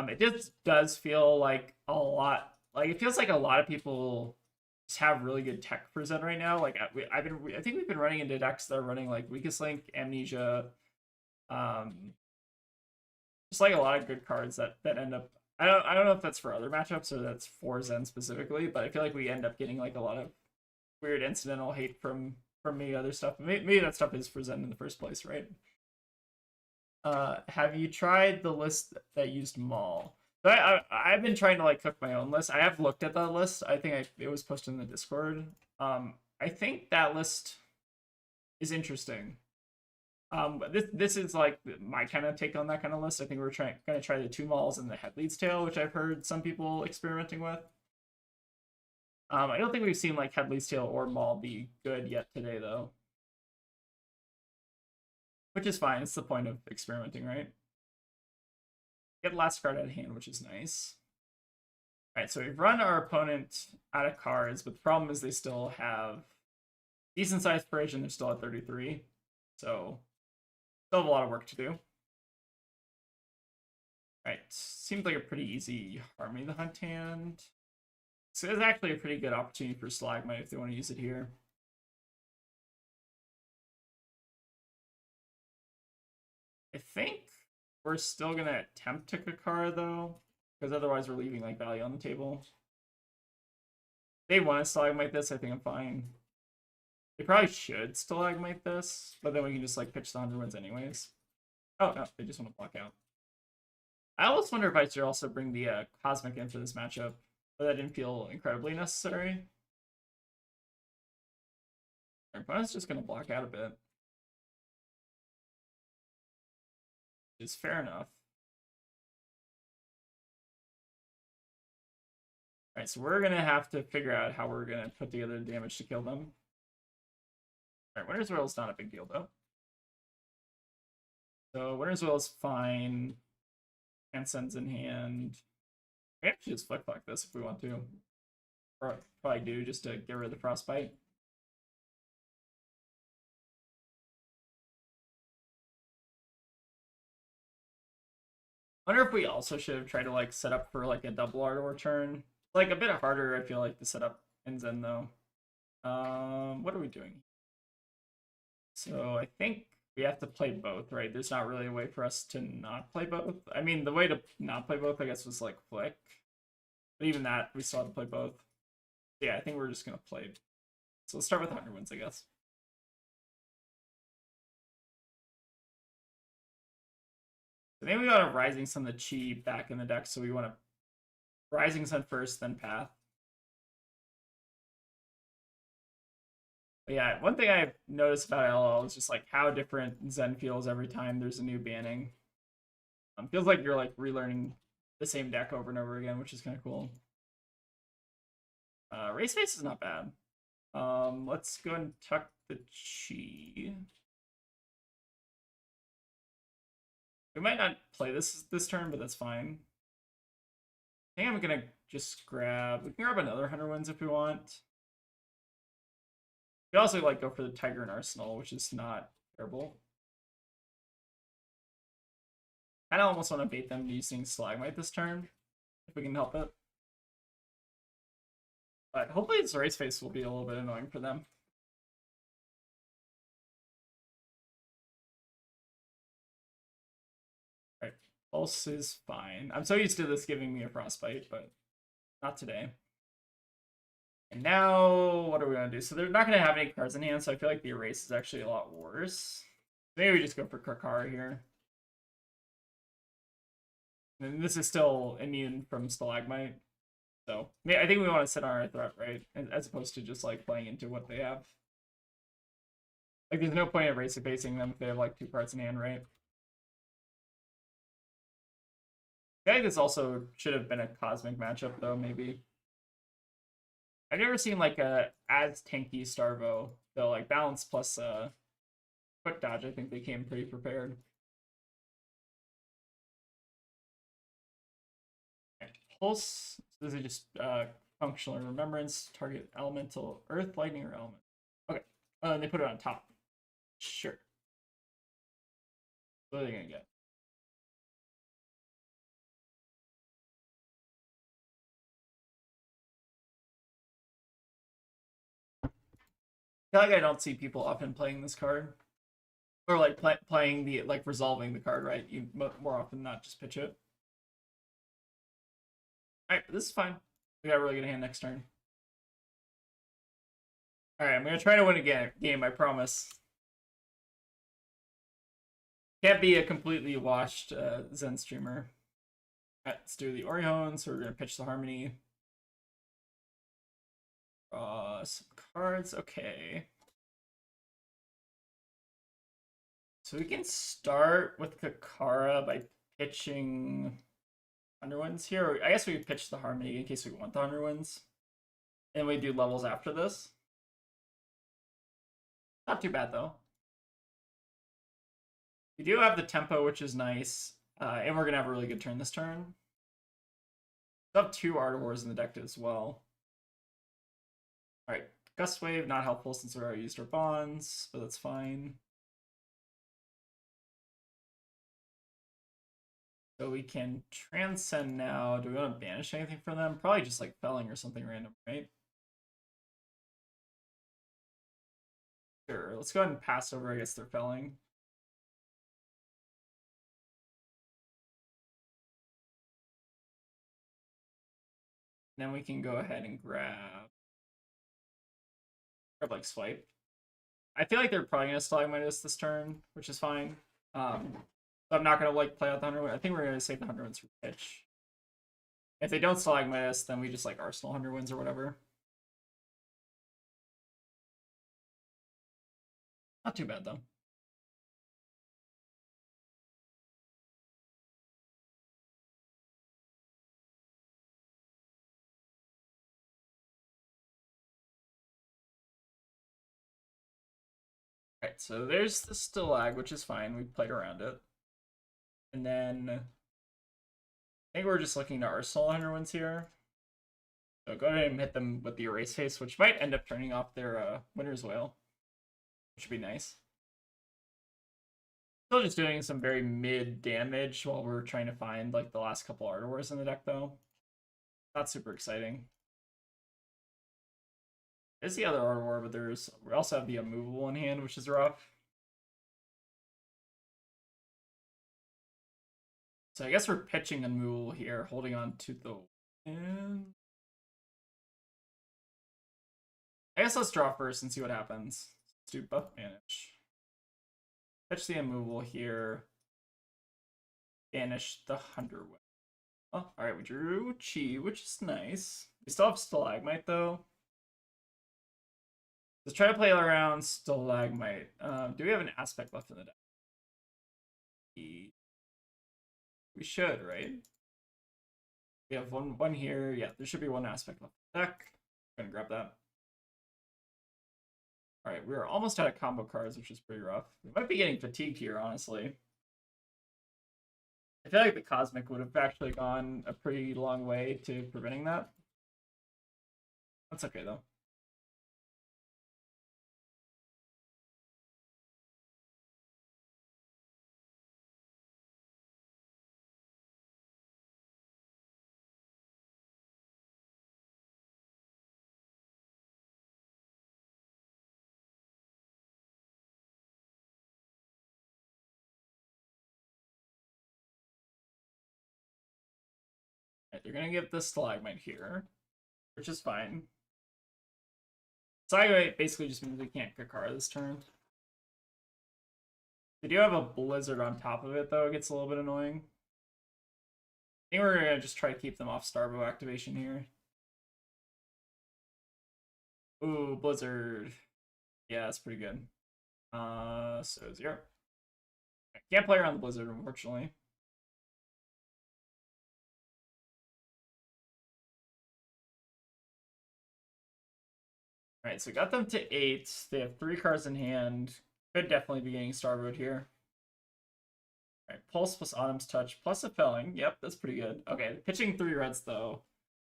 It just does feel like a lot. Like it feels like a lot of people just have really good tech for Zen right now. Like I think we've been running into decks that are running like Weakest Link, Amnesia, just like a lot of good cards that end up. I don't know if that's for other matchups or that's for Zen specifically, but I feel like we end up getting like a lot of weird incidental hate from me other stuff. Maybe that stuff is for Zen in the first place, right? Have you tried the list that used Maul? So I've been trying to like cook my own list. I have looked at that list. I think it was posted in the Discord. I think that list is interesting. This is like my kind of take on that kind of list. I think we're gonna try the 2 Mauls and the Headlead's Tail, which I've heard some people experimenting with. I don't think we've seen like Headley's Tail or Maul be good yet today, though. Which is fine. It's the point of experimenting, right? Get last card out of hand, which is nice. Alright, so we've run our opponent out of cards, but the problem is they still have decent sized Parisian. They're still at 33. So, still have a lot of work to do. Alright, seems like a pretty easy Harmony the Hunt hand. So it's actually a pretty good opportunity for Stalagmite if they want to use it here. I think we're still going to attempt to Kakara, though, because otherwise we're leaving like value on the table. If they want to Stalagmite this, I think I'm fine. They probably should Stalagmite this, but then we can just like pitch the 100 wins anyways. Oh, no, they just want to block out. I almost wonder if I should also bring the Cosmic in for this matchup, but that didn't feel incredibly necessary. Our opponent's just going to block out a bit. Which is fair enough. Alright, so we're going to have to figure out how we're going to put together the damage to kill them. Alright, Winter's Will is not a big deal, though. So Winter's Will is fine. Transcends in hand. We actually just flick this if we want to. Or probably do, just to get rid of the Frostbite. Wonder if we also should have tried to like set up for like a double Ardor turn. Like a bit harder, I feel like, to set up in Zen though. What are we doing? So I think we have to play both, right? There's not really a way for us to not play both. I mean, the way to not play both, I guess, was like flick. But even that, we still have to play both. Yeah, I think we're just gonna play. So let's start with 100 wins, I guess. So maybe we got a Rising Sun the Chi back in the deck, so we want to Rising Sun first, then Path. But yeah, one thing I've noticed about LL is just like how different Zen feels every time there's a new banning. Feels like you're like relearning the same deck over and over again, which is kind of cool. Race Face is not bad. Let's go and tuck the Chi. We might not play this turn, but that's fine. I think I'm gonna just grab. We can grab another 100 wins if we want. We also like go for the Tiger and Arsenal, which is not terrible. I almost want to bait them using Stalagmite this turn, if we can help it. But hopefully this Race Face will be a little bit annoying for them. Alright, Pulse is fine. I'm so used to this giving me a Frostbite, but not today. And now, what are we going to do? So they're not going to have any cards in hand, so I feel like the Erase is actually a lot worse. Maybe we just go for Kakara here. And this is still immune from Stalagmite. So I think we want to sit on our threat, right? As opposed to just like playing into what they have. Like there's no point in Erase facing them if they have like 2 cards in hand, right? I think this also should have been a Cosmic matchup though, maybe. I've never seen like a as tanky Starvo, though. Like balance plus quick dodge, I think they came pretty prepared. Pulse. So this is just functional remembrance. Target elemental, earth, lightning, or element. Okay. And they put it on top. Sure. What are they gonna get? I feel like I don't see people often playing this card, or like playing the like resolving the card, right? You more often than not just pitch it. All right, this is fine. We got a really good hand next turn. All right, I'm gonna try to win a game. I promise. Can't be a completely washed Zen streamer. All right, let's do the Orihon. So we're gonna pitch the Harmony. Some cards. Okay. So we can start with Kakara by pitching Underwinds here. I guess we pitch the Harmony in case we want the Underwinds. And we do levels after this. Not too bad though. We do have the tempo, which is nice. And we're gonna have a really good turn this turn. We have 2 Art of Wars in the deck as well. Alright, Gust Wave, not helpful since we already used our bonds, but that's fine. So we can Transcend now. Do we want to banish anything from them? Probably just like Felling or something random, right? Sure, let's go ahead and pass over, I guess they're Felling. Then we can go ahead and grab like Swipe. I feel like they're probably gonna Stalagmite us this turn, which is fine. So I'm not gonna like play out the 100. I think we're gonna save the 100 wins for pitch. If they don't Stalagmite us, then we just like Arsenal 100 wins or whatever. Not too bad though. Alright, so there's the Stalag, which is fine. We played around it. And then I think we're just looking to Arsenal 100 wins here. So go ahead and hit them with the Erase Face, which might end up turning off their Winter's Wail, which would be nice. Still just doing some very mid damage while we're trying to find like the last couple Art of Wars in the deck though. Not super exciting. There's the other Art of War, but we also have the Immovable in hand, which is rough. So I guess we're pitching Immovable here, holding on to the win. I guess let's draw first and see what happens. Let's do Buff Banish. Pitch the Immovable here. Banish the 100 win. Oh, alright, we drew Chi, which is nice. We still have Stalagmite though. Let's try to play around Stalagmite. Do we have an Aspect left in the deck? We should, right? We have one here. Yeah, there should be one Aspect left in the deck. I'm gonna grab that. Alright, we're almost out of combo cards, which is pretty rough. We might be getting fatigued here, honestly. I feel like the Cosmic would have actually gone a pretty long way to preventing that. That's okay, though. Right, they're gonna give the Stalagmite here, which is fine. Stalagmite basically just means we can't Kakara this turn. They do have a Blizzard on top of it, though. It gets a little bit annoying. I think we're gonna just try to keep them off Starbow activation here. Ooh, Blizzard. Yeah, that's pretty good. So 0. I can't play around the Blizzard, unfortunately. Alright, so we got them to 8. They have 3 cards in hand. Could definitely be getting Starboard here. Alright, Pulse plus Autumn's Touch plus a Felling. Yep, that's pretty good. Okay, pitching 3 reds though.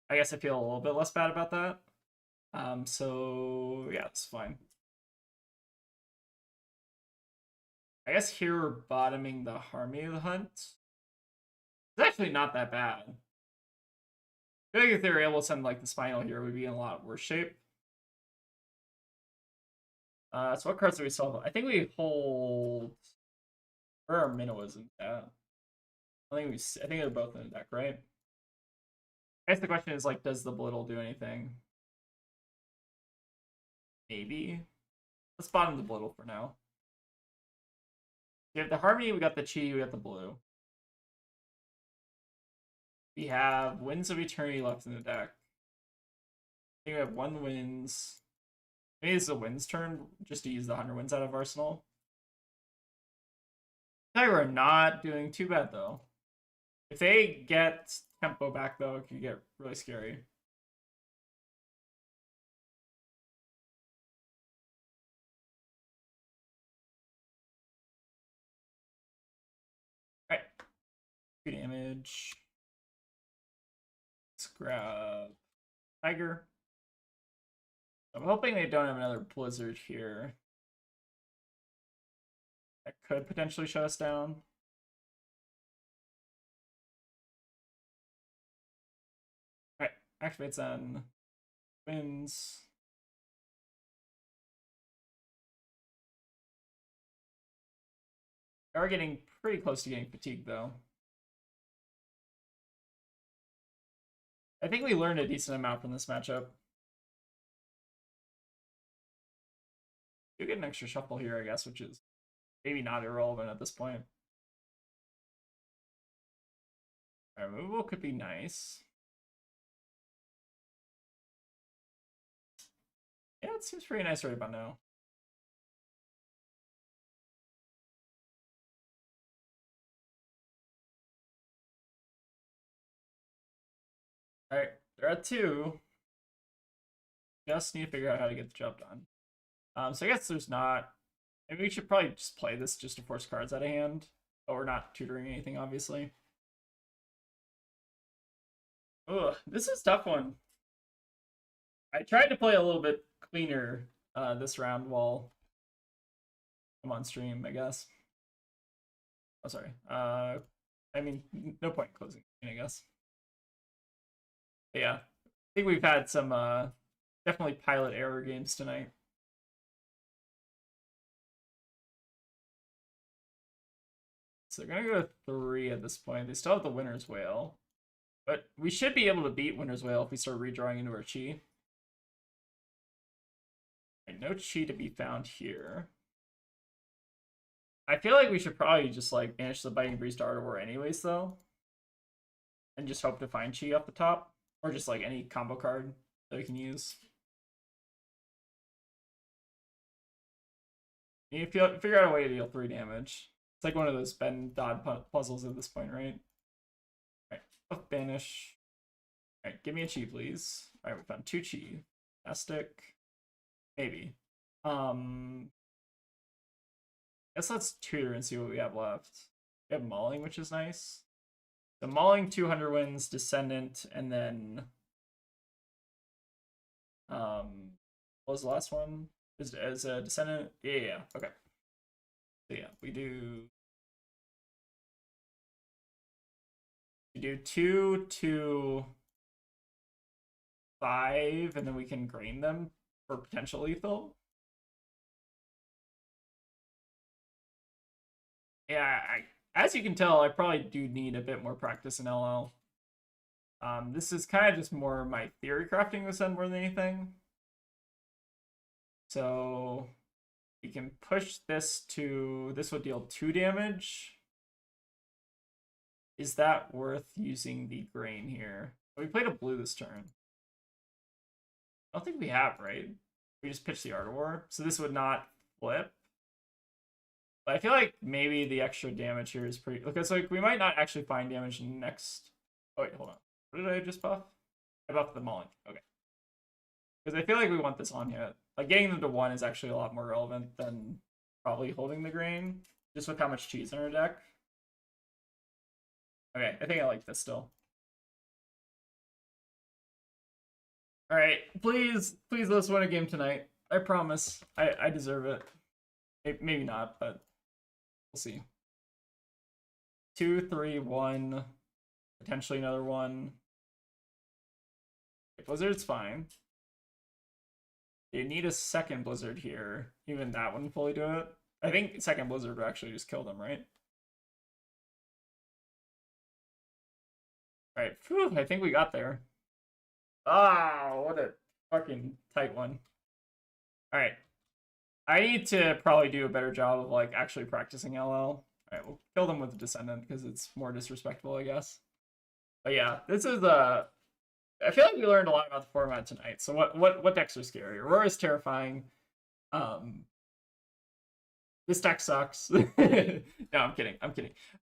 I guess I feel a little bit less bad about that. So yeah, it's fine. I guess here we're bottoming the Harmony of the Hunt. It's actually not that bad. I feel like if they were able to send like the Spinal here, we'd be in a lot worse shape. So what cards do we still have? I think we hold. Where are Minnowisms at? I think they're both in the deck, right? I guess the question is like, does the Blittle do anything? Maybe. Let's bottom the Blittle for now. We have the Harmony, we got the Chi, we got the Blue. We have Winds of Eternity left in the deck. I think we have 1 Winds. Maybe this is a Winds turn, just to use the 100 Winds out of Arsenal. I think we're not doing too bad, though. If they get tempo back, though, it could get really scary. 2 damage. Let's grab Tiger. I'm hoping they don't have another Blizzard here. That could potentially shut us down. Alright, activates on wins. We are getting pretty close to getting fatigued though. I think we learned a decent amount from this matchup. You get an extra shuffle here, I guess, which is maybe not irrelevant at this point. Alright, removal could be nice. Yeah, it seems pretty nice right about now. Alright, they're at 2. Just need to figure out how to get the job done. So I guess there's not... Maybe we should probably just play this just to force cards out of hand. But we're not tutoring anything, obviously. Ugh, this is a tough one. I tried to play a little bit cleaner this round while I'm on stream, I guess. Oh, sorry. I mean, no point in closing, I guess. But yeah, I think we've had some definitely pilot error games tonight. So they're gonna go to 3 at this point. They still have the Winner's Whale. But we should be able to beat Winner's Whale if we start redrawing into our Chi. Right, no Chi to be found here. I feel like we should probably just like banish the Biting Breeze to Ardor anyways though. And just hope to find Chi off the top. Or just like any combo card that we can use. You figure out a way to deal 3 damage. It's like one of those Ben Dodd puzzles at this point, right? Alright, banish. Alright, give me a Chi, please. Alright, we found 2 Chi. Fantastic. Maybe. Guess let's tutor and see what we have left. We have Mauling, which is nice. So Mauling 200 wins, Descendant, and then what was the last one? Is a Descendant? Yeah, okay. So yeah, we do 2 to 5, and then we can grain them for potential lethal. Yeah, as you can tell, I probably do need a bit more practice in LL. This is kind of just more my theory crafting this end more than anything. So we can push this to... This would deal 2 damage. Is that worth using the grain here? We played a blue this turn. I don't think we have, right? We just pitched the Ardor. So this would not flip. But I feel like maybe the extra damage here is pretty... Because like we might not actually find damage next... Oh wait, hold on. What did I just buff? I buffed the Mauling. Okay. Because I feel like we want this on hit. Like getting them to 1 is actually a lot more relevant than probably holding the grain. Just with how much cheese in our deck. Okay, I think I like this still. Alright, please let us win a game tonight. I promise. I deserve it. Maybe not, but we'll see. 2, 3, 1. Potentially another 1. Blizzard's fine. You need a second Blizzard here. Even that wouldn't fully do it. I think second Blizzard would actually just kill them, right? Alright, phew, I think we got there. Ah, what a fucking tight one. Alright. I need to probably do a better job of like actually practicing LL. Alright, we'll kill them with the Descendant because it's more disrespectful, I guess. But yeah, this is I feel like we learned a lot about the format tonight. So what decks are scary? Aurora is terrifying. This deck sucks. No, I'm kidding.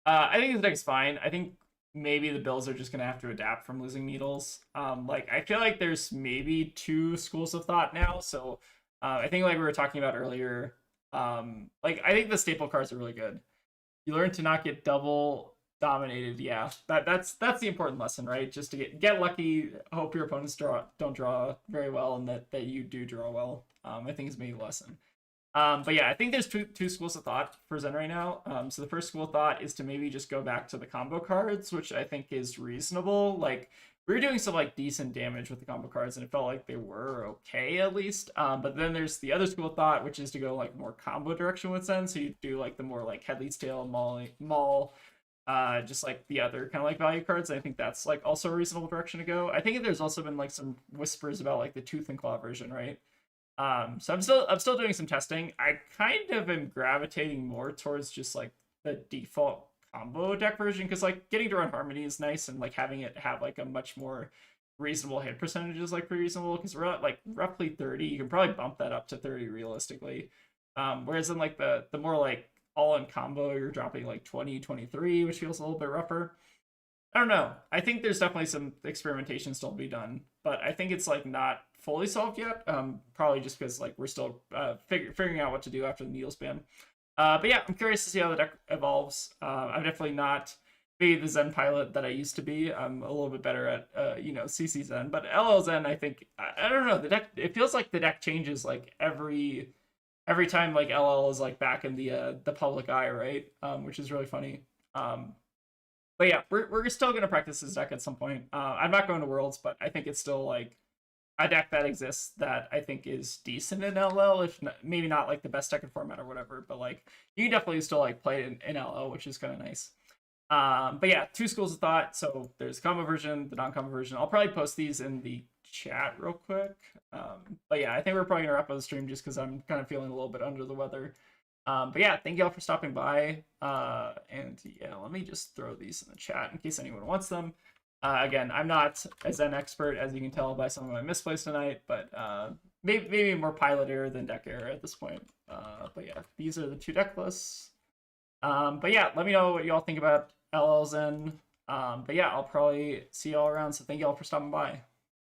I think this deck is fine. I think maybe the Bills are just gonna have to adapt from losing Needles. Like I feel like there's maybe 2 schools of thought now. So I think like we were talking about earlier, like I think the staple cards are really good. You learn to not get double dominated. Yeah, that's the important lesson, right? Just to get lucky. Hope your opponents don't draw very well, and that you do draw well. I think is maybe the lesson. But yeah, I think there's two schools of thought for Zen right now. So the first school of thought is to maybe just go back to the combo cards, which I think is reasonable. Like we were doing some like decent damage with the combo cards, and it felt like they were okay at least. But then there's the other school of thought, which is to go like more combo direction with Zen. So you do like the more like head leads tail, maul, just like the other kind of like value cards. I think that's like also a reasonable direction to go. I think there's also been like some whispers about like the tooth and claw version, right? So I'm still doing some testing. I kind of am gravitating more towards just like the default combo deck version, because like getting to run Harmony is nice, and like having it have like a much more reasonable hit percentage is like pretty reasonable, because we're at like roughly 30. You can probably bump that up to 30 realistically. Whereas in like the more like all in combo, you're dropping like 20, 23, which feels a little bit rougher. I don't know. I think there's definitely some experimentation still to be done, but I think it's like not fully solved yet. Probably just because like we're still figuring out what to do after the needle span. But yeah, I'm curious to see how the deck evolves. I'm definitely not maybe the Zen pilot that I used to be. I'm a little bit better at CC Zen, but LL Zen, I think I don't know, the deck. It feels like the deck changes like every time like LL is like back in the public eye, right? Which is really funny. But yeah, we're still gonna practice this deck at some point. I'm not going to Worlds, but I think it's still like a deck that exists that I think is decent in LL, if not, maybe not like the best deck in format or whatever, but like you can definitely still like play it in LL, which is kind of nice. But yeah, two schools of thought. So there's the combo version, the non-combo version. I'll probably post these in the chat real quick. But yeah, I think we're probably gonna wrap up the stream just because I'm kind of feeling a little bit under the weather. But yeah, thank you all for stopping by. And yeah, let me just throw these in the chat in case anyone wants them. Again, I'm not as an expert, as you can tell by some of my misplays tonight, but maybe more pilot error than deck error at this point. But yeah, these are the two deck lists. But yeah, let me know what you all think about LLs in. But yeah, I'll probably see you all around, so thank you all for stopping by.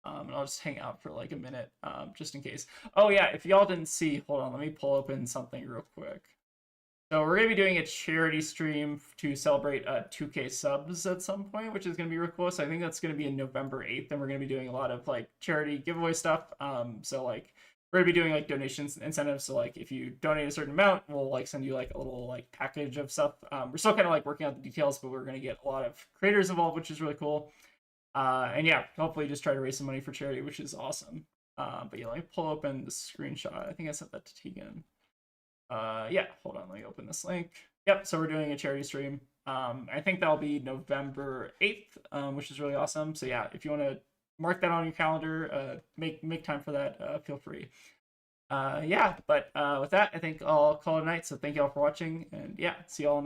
And I'll just hang out for like a minute, just in case. Oh yeah, if y'all didn't see, hold on, let me pull open something real quick. So we're going to be doing a charity stream to celebrate 2K subs at some point, which is going to be real cool. So I think that's going to be in November 8th, and we're going to be doing a lot of like charity giveaway stuff. So like we're going to be doing like donations incentives. So like if you donate a certain amount, we'll like send you like a little like package of stuff. We're still kind of like working out the details, but we're going to get a lot of creators involved, which is really cool. And yeah, hopefully just try to raise some money for charity, which is awesome. But yeah, let me pull open the screenshot. I think I sent that to Tegan. Yeah, hold on, let me open this link. Yep, so we're doing a charity stream. I think that'll be November 8th, which is really awesome. So yeah, if you want to mark that on your calendar, make time for that, feel free. Yeah, but with that, I think I'll call it a night. So thank you all for watching, and yeah, see you all next